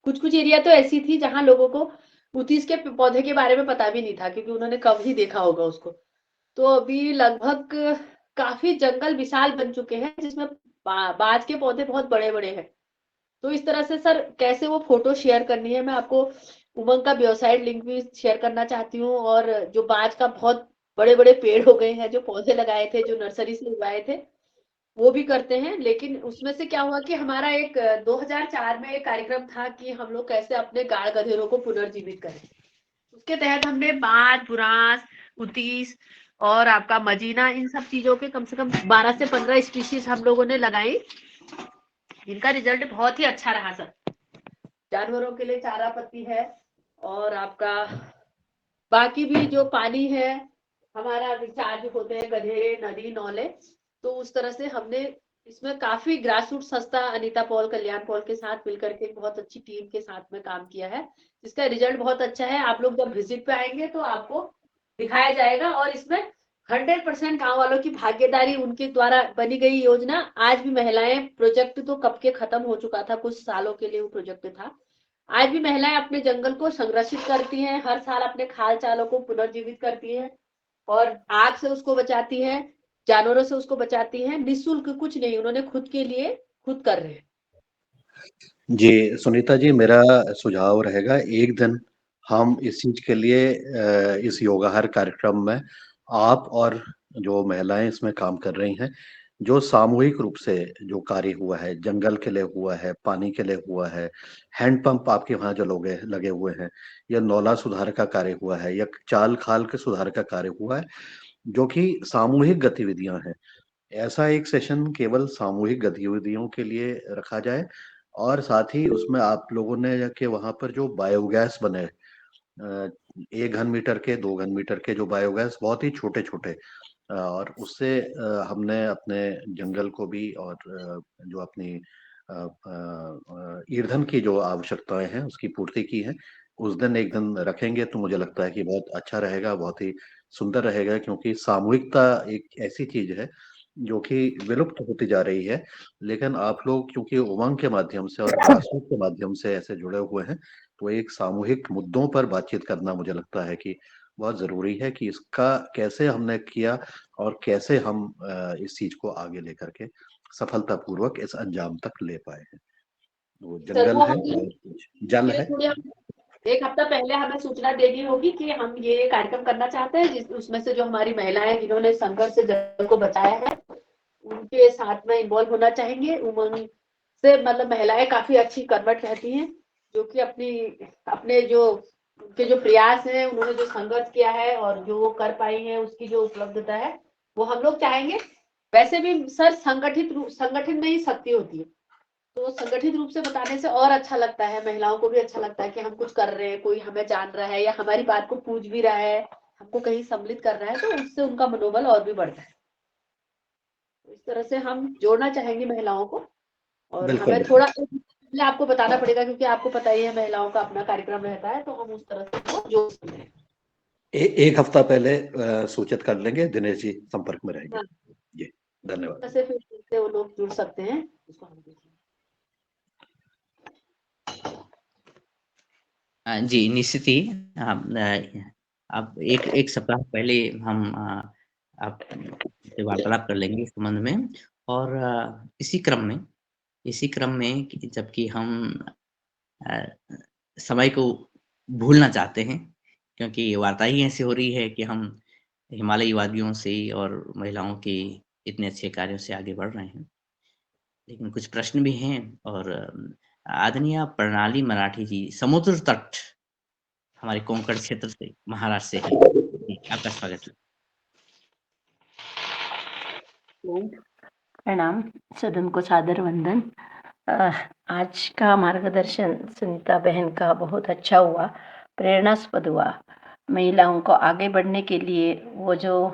कुछ कुछ एरिया तो ऐसी थी जहां लोगों को उतीस के पौधे के बारे में पता भी नहीं था, क्योंकि उन्होंने कब ही देखा होगा उसको। तो अभी लगभग काफी जंगल विशाल बन चुके हैं, जिसमें बाज के पौधे बहुत बड़े बड़े हैं। तो इस तरह से सर कैसे वो फोटो शेयर करनी है, मैं आपको उमंग का वेबसाइट लिंक भी शेयर करना चाहती हूँ। और जो बाज का बहुत बड़े बड़े पेड़ हो गए हैं, जो पौधे लगाए थे, जो नर्सरी से उगाए थे, वो भी करते हैं। लेकिन उसमें से क्या हुआ कि हमारा एक 2004 में एक कार्यक्रम था कि हम लोग कैसे अपने गाड़ गधेरों को पुनर्जीवित करें। उसके तहत हमने बाज, बुरांस, उतीस और आपका मजीना, इन सब चीजों के कम से कम 12 से 15 स्पीशीज हम लोगों ने लगाई, जिनका रिजल्ट बहुत ही अच्छा रहा सर। जानवरों के लिए चारा पत्ती है, और आपका बाकी भी जो पानी है हमारा रिचार्ज होते हैं, गधेरे, नदी, नौले। तो उस तरह से हमने इसमें काफी ग्रास रूट संस्था अनीता पॉल, कल्याण पॉल के साथ मिलकर के बहुत अच्छी टीम के साथ में काम किया है, जिसका रिजल्ट बहुत अच्छा है। आप लोग जब विजिट पे आएंगे तो आपको दिखाया जाएगा। और इसमें 100% गांव वालों की भागीदारी, उनके द्वारा बनी गई योजना। आज भी महिलाएं, प्रोजेक्ट तो कब के खत्म हो चुका था, कुछ सालों के लिए वो प्रोजेक्ट था। आज भी महिलाएं अपने जंगल को संरक्षित करती हैं, हर साल अपने खाल चालों को पुनर्जीवित करती हैं और आग से उसको बचाती हैं, जानवरों से उसको बचाती हैं, निःशुल्क, कुछ नहीं, उन्होंने खुद के लिए खुद कर रहे हैं। जी, सुनीता जी, मेरा सुझाव रहेगा एक दिन हम इस चीज के लिए इस योगाहार कार्यक्रम में आप और जो महिलाएं इसमें काम कर रही हैं, जो सामूहिक रूप से जो कार्य हुआ है, जंगल के लिए हुआ है, पानी के लिए हुआ है, हैंडपंप आपके वहाँ जो लगे लगे हुए हैं, या नौला सुधार का कार्य हुआ है, या चाल खाल के सुधार का कार्य हुआ है, जो कि सामूहिक गतिविधियां हैं। ऐसा एक सेशन केवल सामूहिक गतिविधियों के लिए रखा जाए, और साथ ही उसमें आप लोगों ने के वहां पर जो बायोगैस बने, 1 घन मीटर के, 2 घन मीटर के जो बायोगैस, बहुत ही छोटे छोटे, और उससे हमने अपने जंगल को भी और जो अपनी ईंधन की जो आवश्यकताएं हैं उसकी पूर्ति की है। उस दिन एक दिन रखेंगे तो मुझे लगता है कि बहुत अच्छा रहेगा, बहुत ही सुंदर रहेगा, क्योंकि सामूहिकता एक ऐसी चीज है जो कि विलुप्त होती जा रही है। लेकिन आप लोग क्योंकि उमंग के माध्यम से और ग्रासरूट के माध्यम से ऐसे जुड़े हुए हैं, तो एक सामूहिक मुद्दों पर बातचीत करना मुझे लगता है कि बहुत जरूरी है कि इसका कैसे हमने किया और कैसे हम इस चीज को आगे लेकर के सफलतापूर्वक इस अंजाम तक ले पाए हैं। वो सर जंगल वो है हम और जल ये है। थोड़ी हम एक हफ्ता पहले हमें सूचना देनी होगी कि हम ये कार्यक्रम करना चाहते हैं, जिस उसमें से जो हमारी महिलाएं जिन्होंने संघर्ष से जल को बचाया है उनके साथ में इन्वॉल्व होना चाहेंगे। उमंग से मतलब महिलाएं काफी अच्छी कर्मठ रहती हैं, जो कि अपने जो उनके जो प्रयास हैं, उन्होंने जो संघर्ष किया है और जो वो कर पाई हैं, उसकी जो उपलब्धता है वो हम लोग चाहेंगे। वैसे भी सर संगठित में ही शक्ति होती है, तो संगठित रूप से बताने से और अच्छा लगता है, महिलाओं को भी अच्छा लगता है कि हम कुछ कर रहे हैं, कोई हमें जान रहा है या हमारी बात को पूछ भी रहा है, हमको कहीं सम्मिलित कर रहा है, तो उससे उनका मनोबल और भी बढ़ता है। तो इस तरह से हम जोड़ना चाहेंगे महिलाओं को। और बिल्कुल हमें बिल्कुल। थोड़ा पहले आपको बताना पड़ेगा, क्योंकि आपको पता ही है महिलाओं का अपना कार्यक्रम रहता है, तो हम उस तरह से वो जोड़ सकते हैं। एक हफ्ता पहले सूचित कर लेंगे, दिनेश जी संपर्क में रहेंगे। हाँ, जी धन्यवाद। कैसे फिर से वो लोग जुड़ सकते हैं उसको हम देखेंगे। जी, निश्चित ही अब एक सप्ताह पहले हम आपसे वार्तालाप कर लेंगे इस संबंध में और इसी क्रम में कि जबकि हम अ, समय को भूलना चाहते हैं, क्योंकि वार्ता ही ऐसी हो रही है कि हम हिमालयी वादियों से और महिलाओं के इतने अच्छे कार्यों से आगे बढ़ रहे हैं। लेकिन कुछ प्रश्न भी हैं और आदरणीय प्रणाली मराठी जी समुद्र तट हमारे कोंकण क्षेत्र से, महाराष्ट्र से हैं। जी, आपका स्वागत है। प्रणाम, सदन को सादर वंदन। आज का मार्गदर्शन सुनीता बहन का बहुत अच्छा हुआ, प्रेरणास्पद हुआ। महिलाओं को आगे बढ़ने के लिए वो जो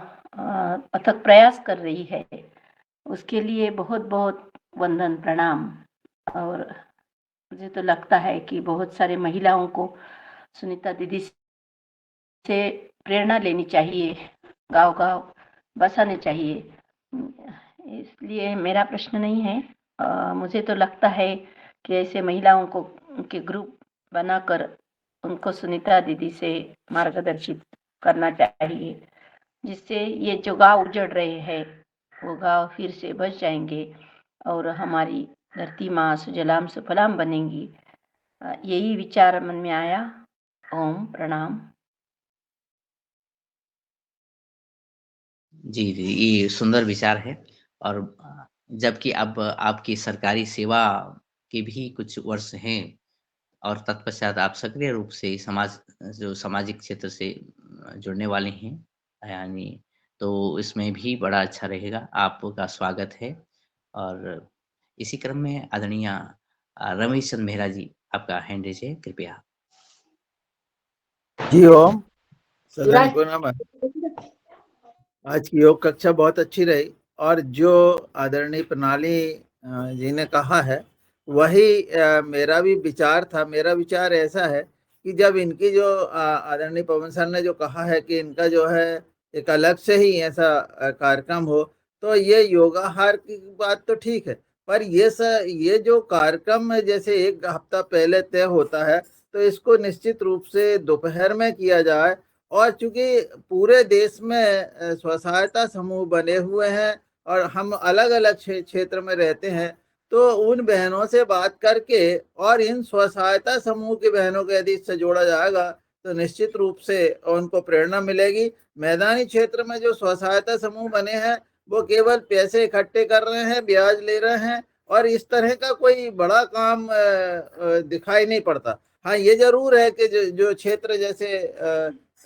अथक प्रयास कर रही है, उसके लिए बहुत बहुत वंदन प्रणाम। और मुझे तो लगता है कि बहुत सारे महिलाओं को सुनीता दीदी से प्रेरणा लेनी चाहिए, गांव-गांव बसाने चाहिए। इसलिए मेरा प्रश्न नहीं है। मुझे तो लगता है कि ऐसे महिलाओं को के ग्रुप बनाकर उनको सुनीता दीदी से मार्गदर्शित करना चाहिए, जिससे ये जो गांव उजड़ रहे हैं वो गांव फिर से बच जाएंगे और हमारी धरती माँ सुजलाम सुफलाम बनेंगी। यही विचार मन में आया। ओम प्रणाम। जी, जी, ये सुंदर विचार है और जबकि अब आपकी सरकारी सेवा के भी कुछ वर्ष हैं और तत्पश्चात आप सक्रिय रूप से जो सामाजिक क्षेत्र से जुड़ने वाले हैं, यानी तो इसमें भी बड़ा अच्छा रहेगा, आपका स्वागत है। और इसी क्रम में आदरणीय रमेश चंद मेहरा जी, आपका हैंड रेज़ है, कृपया। जी ओम, सदन युवराज को नमन। आज की योग कक्षा बहुत अच्छी रही और जो आदरणीय प्रणाली जी ने कहा है वही मेरा भी विचार था। मेरा विचार ऐसा है कि जब इनकी जो आदरणीय पवन सर ने जो कहा है कि इनका जो है एक अलग से ही ऐसा कार्यक्रम हो, तो ये योगाहार की बात तो ठीक है, पर ये जो कार्यक्रम है जैसे एक हफ्ता पहले तय होता है, तो इसको निश्चित रूप से दोपहर में किया जाए। और चूंकि पूरे देश में स्व सहायता समूह बने हुए हैं और हम अलग अलग क्षेत्र में रहते हैं, तो उन बहनों से बात करके और इन स्व सहायता समूह की बहनों को यदि इससे जोड़ा जाएगा तो निश्चित रूप से उनको प्रेरणा मिलेगी। मैदानी क्षेत्र में जो स्व सहायता समूह बने हैं वो केवल पैसे इकट्ठे कर रहे हैं, ब्याज ले रहे हैं और इस तरह का कोई बड़ा काम दिखाई नहीं पड़ता। हाँ, ये जरूर है कि जो क्षेत्र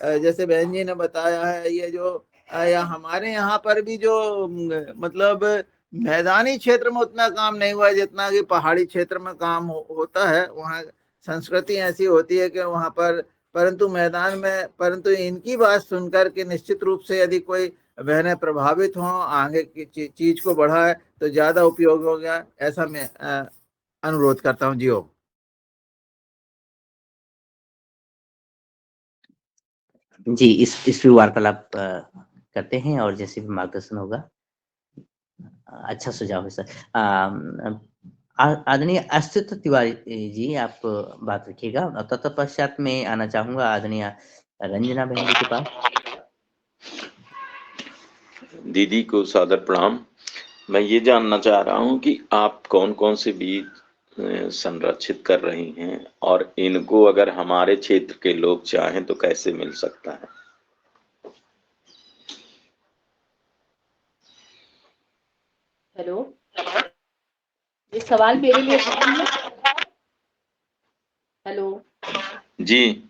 जैसे बहन जी ने बताया है, ये जो या हमारे यहाँ पर भी जो मतलब मैदानी क्षेत्र में उतना काम नहीं हुआ है जितना कि पहाड़ी क्षेत्र में काम होता है। वहाँ संस्कृति ऐसी होती है कि वहाँ पर परंतु मैदान में, परंतु इनकी बात सुनकर के निश्चित रूप से यदि कोई बहनें प्रभावित हों, आगे की चीज को बढ़ाए तो ज्यादा उपयोग होगा, ऐसा मैं अनुरोध करता हूँ। जी ओ। जी, इस पे वार्तालाप करते हैं और जैसे भी मार्गदर्शन होगा अच्छा सुझाव है सर। आदरणीय अस्तित्व तिवारी जी, आप बात रखिएगा और तत्पश्चात मैं आना चाहूंगा आदरणीय रंजना बहन जी के पास। दीदी को सादर प्रणाम। मैं ये जानना चाह रहा हूँ कि आप कौन कौन से बीज संरक्षित कर रही हैं और इनको अगर हमारे क्षेत्र के लोग चाहें तो कैसे मिल सकता है? हेलो, ये सवाल मेरे लिए है? हेलो जी।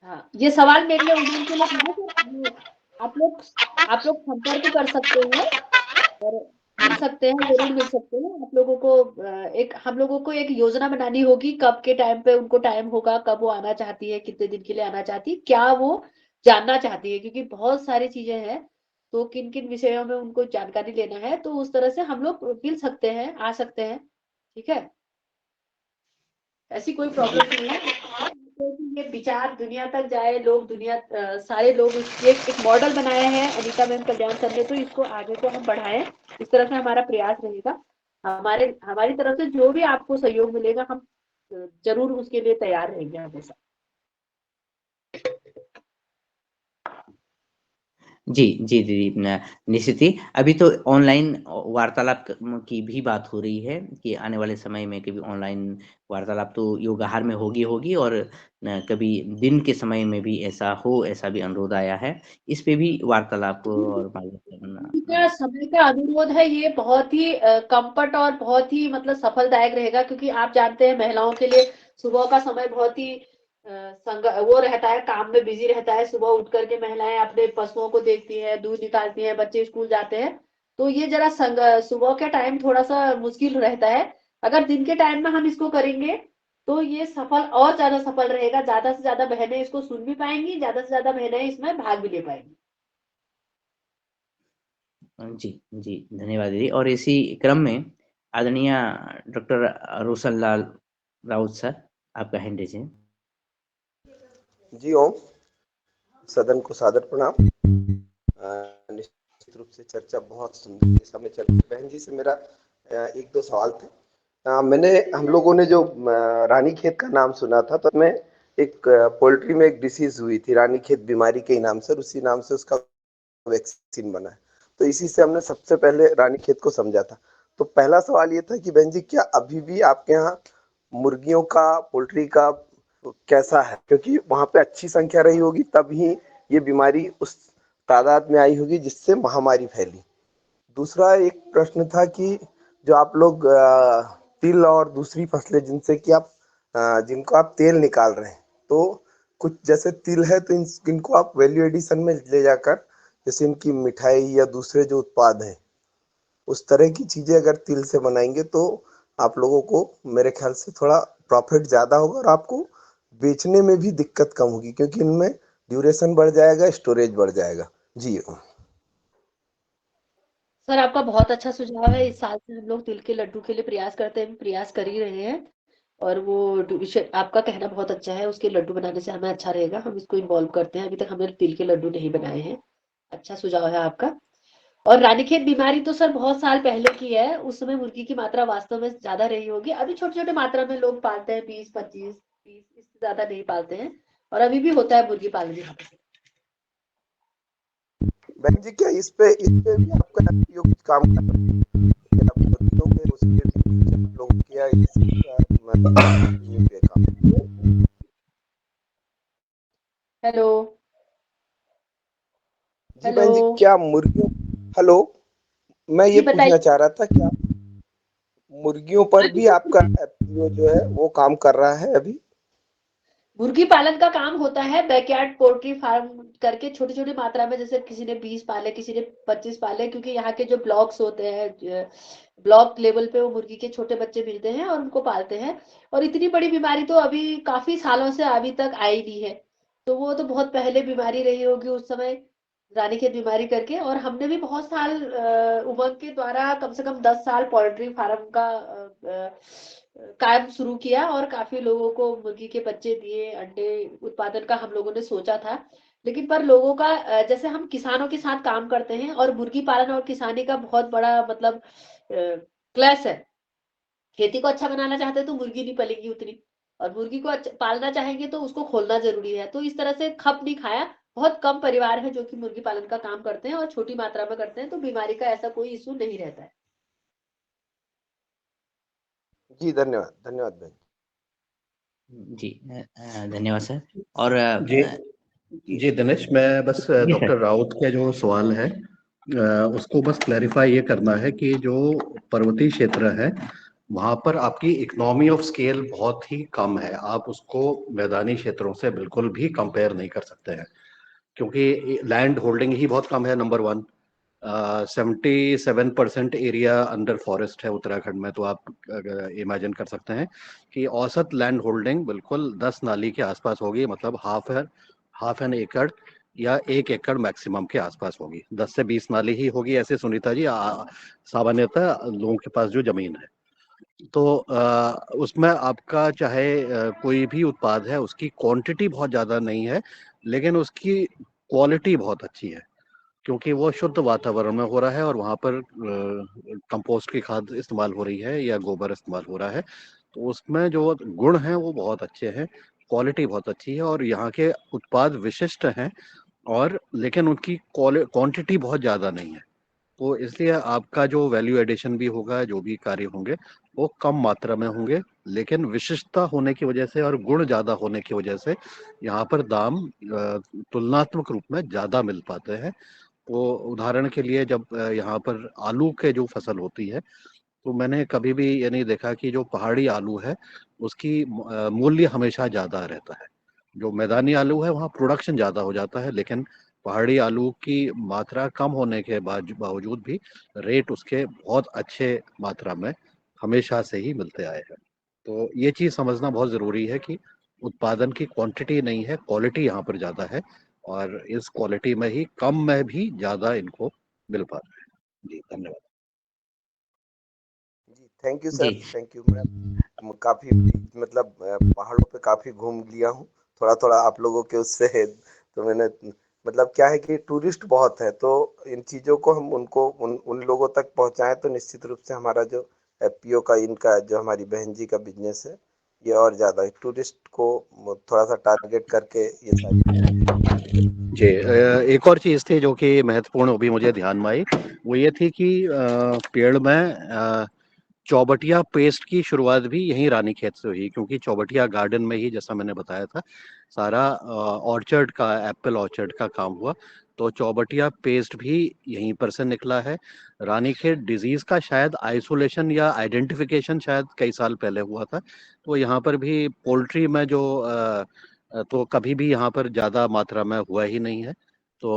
हाँ, ये सवाल मेरे लिए उम्मीद के लिए है कि आप लोग संपर्क कर सकते हैं और मिल सकते हैं, जरूर मिल सकते हैं। आप लोगों को हम लोगों को एक योजना बनानी होगी, कब के टाइम पे उनको टाइम होगा, कब वो आना चाहती है, कितने दिन के लिए आना चाहती है, क्या वो जानना चाहती है, क्योंकि बहुत सारी चीजें हैं, तो किन किन विषयों में उनको जानकारी लेना है, तो उस तरह से हम लोग मिल सकते हैं, आ सकते हैं। ठीक है, ऐसी कोई प्रॉब्लम नहीं है। तो ये विचार दुनिया तक जाए, लोग सारे लोग इसके एक मॉडल बनाए हैं अनीता मैम कल्याण सर ने, तो इसको आगे को हम बढ़ाएं, इस तरह से हमारा प्रयास रहेगा। हमारी तरफ से जो भी आपको सहयोग मिलेगा, हम जरूर उसके लिए तैयार रहेंगे हमेशा। जी जी दीदी, निश्चित ही अभी तो ऑनलाइन वार्तालाप की भी बात हो रही है कि आने वाले समय में कभी ऑनलाइन वार्तालाप तो योगाहार में होगी और कभी दिन के समय में भी ऐसा हो, ऐसा भी अनुरोध आया है। इस पे भी वार्तालाप और का समय का अनुरोध है, ये बहुत ही कंफर्ट और बहुत ही मतलब सफलदायक रहेगा, क्योंकि आप जानते हैं महिलाओं के लिए सुबह का समय बहुत ही वो रहता है, काम में बिजी रहता है। सुबह उठ करके महिलाएं अपने पशुओं को देखती हैं, दूध निकालती हैं, बच्चे स्कूल जाते हैं, तो ये जरा सुबह के टाइम थोड़ा सा मुश्किल रहता है। अगर दिन के टाइम में हम इसको करेंगे तो ये सफल और ज्यादा सफल रहेगा, ज्यादा से ज्यादा बहनें इसको सुन भी पाएंगी, ज्यादा से ज्यादा बहनें इसमें भाग भी ले पाएंगी। जी जी धन्यवाद दीदी। और इसी क्रम में आदरणीय डॉक्टर रोशन लाल राउत सर, आपका हैंड रेज है। जी ओम, सदन को सादर प्रणाम। निश्चित रूप से चर्चा बहुत सुंदर समय चल रही है। बहन जी से मेरा एक दो सवाल थे। हम लोगों ने जो रानीखेत का नाम सुना था, तो मैं एक पोल्ट्री में एक डिसीज हुई थी रानीखेत बीमारी के नाम से, उसी नाम से उसका वैक्सीन बना है, तो इसी से हमने सबसे पहले रानीखेत को समझा था। तो पहला सवाल ये था कि बहन जी, क्या अभी भी आपके यहाँ मुर्गियों का, पोल्ट्री का कैसा है? क्योंकि वहां पे अच्छी संख्या रही होगी, तभी ये बीमारी उस तादाद में आई होगी जिससे महामारी फैली। दूसरा एक प्रश्न था कि जो आप लोग तिल और दूसरी फसलें जिनसे कि आप जिनको आप तेल निकाल रहे हैं, तो कुछ जैसे तिल है तो इनको आप वैल्यू एडिशन में ले जाकर, जैसे इनकी मिठाई या दूसरे जो उत्पाद हैं, उस तरह की चीजें अगर तिल से बनाएंगे तो आप लोगों को मेरे ख्याल से थोड़ा प्रॉफिट ज्यादा होगा और आपको बेचने में भी दिक्कत कम होगी, क्योंकि इनमें ड्यूरेशन बढ़ जाएगा, स्टोरेज बढ़ जाएगा। जी सर, आपका बहुत अच्छा सुझाव है। इस साल से हम लोग तिल के लड्डू के लिए प्रयास कर ही रहे हैं, और वो आपका कहना बहुत अच्छा है, उसके लड्डू बनाने से हमें अच्छा रहेगा, हम इसको इन्वॉल्व करते हैं। अभी तक हमने तिल के लड्डू नहीं बनाए हैं। अच्छा सुझाव है आपका। और रानीखेत बीमारी तो सर बहुत साल पहले की है, उस समय मुर्गी की मात्रा वास्तव में ज्यादा रही होगी। अभी छोटे छोटे मात्रा में लोग पालते हैं, 20-25 इससे ज्यादा नहीं पालते हैं, और अभी भी होता है मुर्गी पालन यहाँ पे। बहन जी, क्या इस पे भी आपका एनजीओ कुछ काम कर रहा है? क्या आप लोग उसके लिए कुछ आप लोग किया हेलो जी बहन जी, हेलो क्या मुर्गियों, हेलो, मैं ये जी पूछना बताइए। चाह रहा था कि मुर्गियों पर भी आपका एनजीओ जो है वो काम कर रहा है अभी? मुर्गी पालन का काम होता है, बैकयार्ड पोल्ट्री फार्म करके छोटी छोटी मात्रा में, जैसे किसी ने 20 पाले, किसी ने 25 पाले, क्योंकि यहाँ के जो ब्लॉक्स होते हैं, ब्लॉक लेवल पे वो मुर्गी के छोटे बच्चे मिलते हैं और उनको पालते हैं। और इतनी बड़ी बीमारी तो अभी काफी सालों से अभी तक आई नहीं है, तो वो तो बहुत पहले बीमारी रही होगी उस समय, रानीखेत बीमारी करके। और हमने भी बहुत साल उमंग के द्वारा कम से कम 10 साल पोल्ट्री फार्म का काम शुरू किया, और काफी लोगों को मुर्गी के बच्चे दिए, अंडे उत्पादन का हम लोगों ने सोचा था। लेकिन पर लोगों का जैसे हम किसानों के साथ काम करते हैं और मुर्गी पालन और किसानी का बहुत बड़ा मतलब क्लैश है। खेती को अच्छा बनाना चाहते हैं तो मुर्गी नहीं पलेगी उतनी, और मुर्गी को पालना चाहेंगे तो उसको खोलना जरूरी है। तो इस तरह से खप नहीं खाया। बहुत कम परिवार है जो कि मुर्गी पालन का काम करते हैं और छोटी मात्रा में करते हैं, तो बीमारी का ऐसा कोई इशू नहीं रहता है। जी धन्यवाद, धन्यवाद बहन। जी धन्यवाद सर। और जी दिनेश, मैं बस जी डॉक्टर सर। राउत के जो सवाल है उसको बस क्लैरिफाई ये करना है कि जो पर्वतीय क्षेत्र है वहां पर आपकी इकोनॉमी ऑफ स्केल बहुत ही कम है। आप उसको मैदानी क्षेत्रों से बिल्कुल भी कंपेयर नहीं कर सकते हैं, क्योंकि लैंड होल्डिंग ही बहुत कम है। Number one, 77% area under forest है उत्तराखंड में। तो आप इमेजिन कर सकते हैं कि औसत लैंड होल्डिंग बिल्कुल 10 नाली के आसपास होगी, मतलब हाफ एन एकड़ या 1 एकड़ मैक्सिमम के आसपास होगी। 10 से 20 नाली ही होगी ऐसे सुनीता जी सामान्यतः लोगों के पास जो जमीन है। तो उसमें आपका चाहे कोई भी उत्पाद है उसकी क्वांटिटी बहुत ज़्यादा नहीं है, लेकिन उसकी क्वालिटी बहुत अच्छी है, क्योंकि वो शुद्ध वातावरण में हो रहा है और वहाँ पर कंपोस्ट की खाद इस्तेमाल हो रही है या गोबर इस्तेमाल हो रहा है। तो उसमें जो गुण हैं वो बहुत अच्छे हैं, क्वालिटी बहुत अच्छी है और यहाँ के उत्पाद विशिष्ट हैं, और लेकिन उनकी क्वांटिटी बहुत ज़्यादा नहीं है। तो इसलिए आपका जो वैल्यू एडिशन भी होगा, जो भी कार्य होंगे वो कम मात्रा में होंगे, लेकिन विशिष्टता होने की वजह से और गुण ज़्यादा होने की वजह से यहाँ पर दाम तुलनात्मक रूप में ज़्यादा मिल पाते हैं। तो उदाहरण के लिए जब यहाँ पर आलू के जो फसल होती है, तो मैंने कभी भी ये नहीं देखा कि जो पहाड़ी आलू है उसकी मूल्य हमेशा ज़्यादा रहता है। जो मैदानी आलू है वहाँ प्रोडक्शन ज़्यादा हो जाता है, लेकिन पहाड़ी आलू की मात्रा कम होने के बावजूद भी रेट उसके बहुत अच्छे मात्रा में हमेशा से ही मिलते आए हैं। तो ये चीज़ समझना बहुत ज़रूरी है कि उत्पादन की क्वांटिटी नहीं है, क्वालिटी यहाँ पर ज़्यादा है, और इस क्वालिटी में ही कम में भी ज़्यादा इनको मिल पा रहा है। जी धन्यवाद। जी थैंक यू जी सर, थैंक यू। मैं काफी मतलब पहाड़ों पे काफी घूम लिया हूँ, थोड़ा थोड़ा आप लोगों के उससे। तो मैंने मतलब क्या है कि टूरिस्ट बहुत है, तो इन चीजों को हम उनको उन लोगों तक पहुंचाएं तो निश्चित रूप से हमारा जो एफपीओ का, इनका जो हमारी बहन जी का बिजनेस है, ये और ज्यादा टूरिस्ट को थोड़ा सा टारगेट करके ये सारी। जी एक और चीज़ थी जो कि महत्वपूर्ण अभी मुझे ध्यान में आई, वो ये थी कि पेड़ में चौबटिया पेस्ट की शुरुआत भी यहीं रानीखेत से हुई, क्योंकि चौबटिया गार्डन में ही, जैसा मैंने बताया था, सारा ऑर्चर्ड का, एप्पल ऑर्चर्ड का काम हुआ। तो चौबटिया पेस्ट भी यहीं पर से निकला है। रानीखेत डिजीज का शायद आइसोलेशन या आइडेंटिफिकेशन शायद कई साल पहले हुआ था। तो यहाँ पर भी पोल्ट्री में जो तो कभी भी यहाँ पर ज़्यादा मात्रा में हुआ ही नहीं है। तो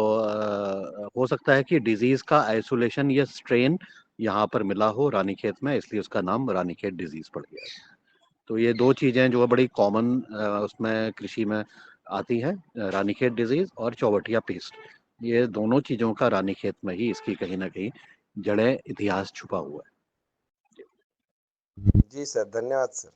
हो सकता है कि डिजीज का आइसोलेशन या स्ट्रेन यहाँ पर मिला हो रानीखेत में, इसलिए उसका नाम रानीखेत डिजीज पड़ गया है। तो ये दो चीजें जो है बड़ी कॉमन उसमें कृषि में आती हैं, रानीखेत डिजीज और चौबटिया पेस्ट। ये दोनों चीजों का रानीखेत में ही इसकी कहीं ना कहीं जड़ें, इतिहास छुपा हुआ है। जी सर, धन्यवाद सर।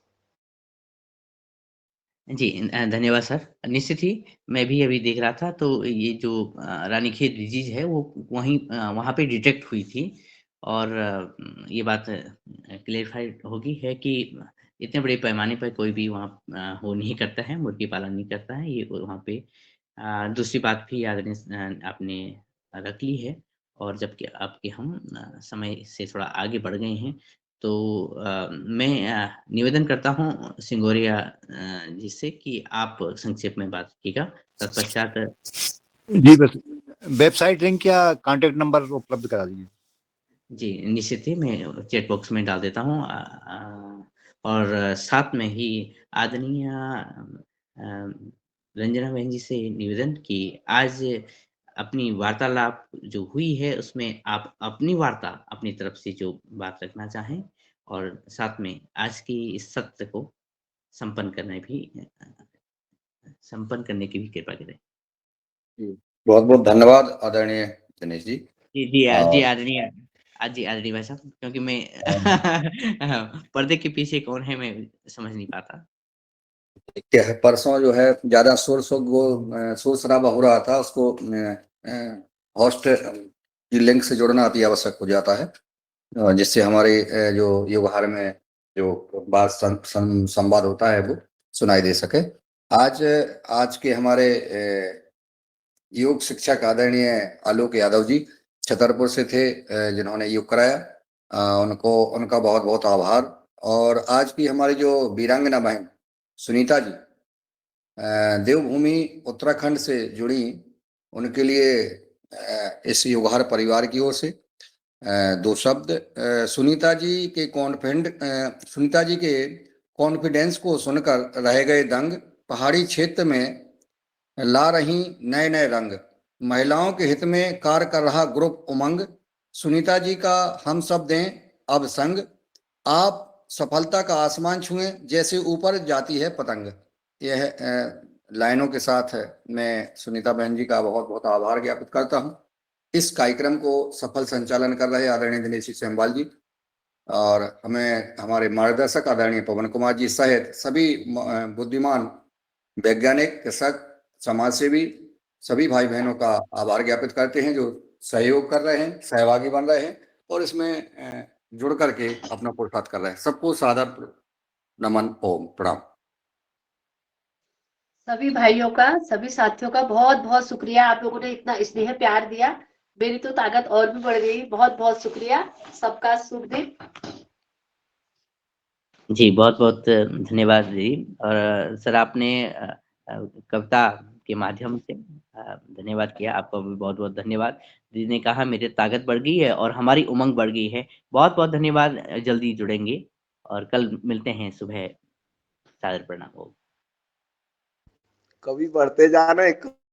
जी धन्यवाद सर। निश्चित ही मैं भी अभी देख रहा था, तो ये जो रानीखेत डिजीज है वो वहाँ पे डिटेक्ट हुई थी। और ये बात क्लेरिफाइड होगी है कि इतने बड़े पैमाने पर कोई भी वहाँ हो नहीं करता है, मुर्गी पालन नहीं करता है ये वहाँ पे। दूसरी बात भी आपने रख ली है। और जबकि आपके हम समय से थोड़ा आगे बढ़ गए हैं, तो मैं निवेदन करता हूँ सिंगोरिया जी से कि आप संक्षेप में बात कीजिएगा। तत्पश्चात जी बस वेबसाइट लिंक या कांटेक्ट नंबर उपलब्ध करा दीजिए। जी निश्चित ही मैं चैट बॉक्स में डाल देता हूँ। और साथ में ही आदरणीय रंजना बहन जी से निवेदन कि आज अपनी वार्तालाप जो हुई है उसमें आप अपनी वार्ता अपनी तरफ से जो बात रखना चाहें, और साथ में आज की इस सत्र को संपन्न करने की भी कृपा करें। बहुत बहुत धन्यवाद आदरणीय दिनेश जी। जी आदरणीय भाई साहब, क्योंकि मैं पर्दे के पीछे कौन है मैं समझ नहीं पाता। क्या है, परसों जो है ज्यादा शोर शराबा हो रहा था, उसको होस्ट की लिंक से जोड़ना अति आवश्यक हो जाता है, जिससे हमारे जो व्यवहार में जो बात संवाद होता है वो सुनाई दे सके। आज के हमारे योग शिक्षक आदरणीय आलोक यादव जी छतरपुर से थे, जिन्होंने योग कराया, उनका बहुत बहुत आभार। और आज की हमारी जो वीरांगना बहन सुनीता जी देवभूमि उत्तराखंड से जुड़ी, उनके लिए इस योगहार परिवार की ओर से दो शब्द। सुनीता जी के कॉन्फिडेंस को सुनकर रह गए दंग, पहाड़ी क्षेत्र में ला रही नए नए रंग, महिलाओं के हित में कार्य कर रहा ग्रुप उमंग, सुनीता जी का हम सब दें अब संग, आप सफलता का आसमान छुएं जैसे ऊपर जाती है पतंग। यह लाइनों के साथ मैं सुनीता बहन जी का बहुत बहुत आभार ज्ञापित करता हूं। इस कार्यक्रम को सफल संचालन कर रहे आदरणीय दिनेश सेमवाल जी और हमें हमारे मार्गदर्शक आदरणीय पवन कुमार जी सहित सभी बुद्धिमान वैज्ञानिक, कृषक, समाजसेवी सभी भाई बहनों का आभार ज्ञापित करते हैं जो सहयोग कर रहे हैं, सहभागी बन रहे हैं और इसमें जुड़ करके अपना पुरुषार्थ कर रहे हैं। सबको सादर नमन, ओम प्रणाम। सभी भाइयों का, सभी साथियों का बहुत बहुत शुक्रिया। आप लोगों ने इतना स्नेह प्यार दिया, मेरी तो ताकत और भी बढ़ गई। बहुत बहुत शुक्रिया। सबका शुभ दिन। जी, बहुत बहुत धन्यवाद दीदी। और सर आपने कविता के माध्यम से धन्यवाद किया, आपका भी बहुत बहुत धन्यवाद। दीदी ने कहा मेरी ताकत बढ़ गई है और हमारी उमंग बढ़ गई है। बहुत बहुत धन्यवाद। जल्दी जुड़ेंगे और कल मिलते हैं सुबह। सादर प्रणाम। कभी बढ़ते जा रहे हैं।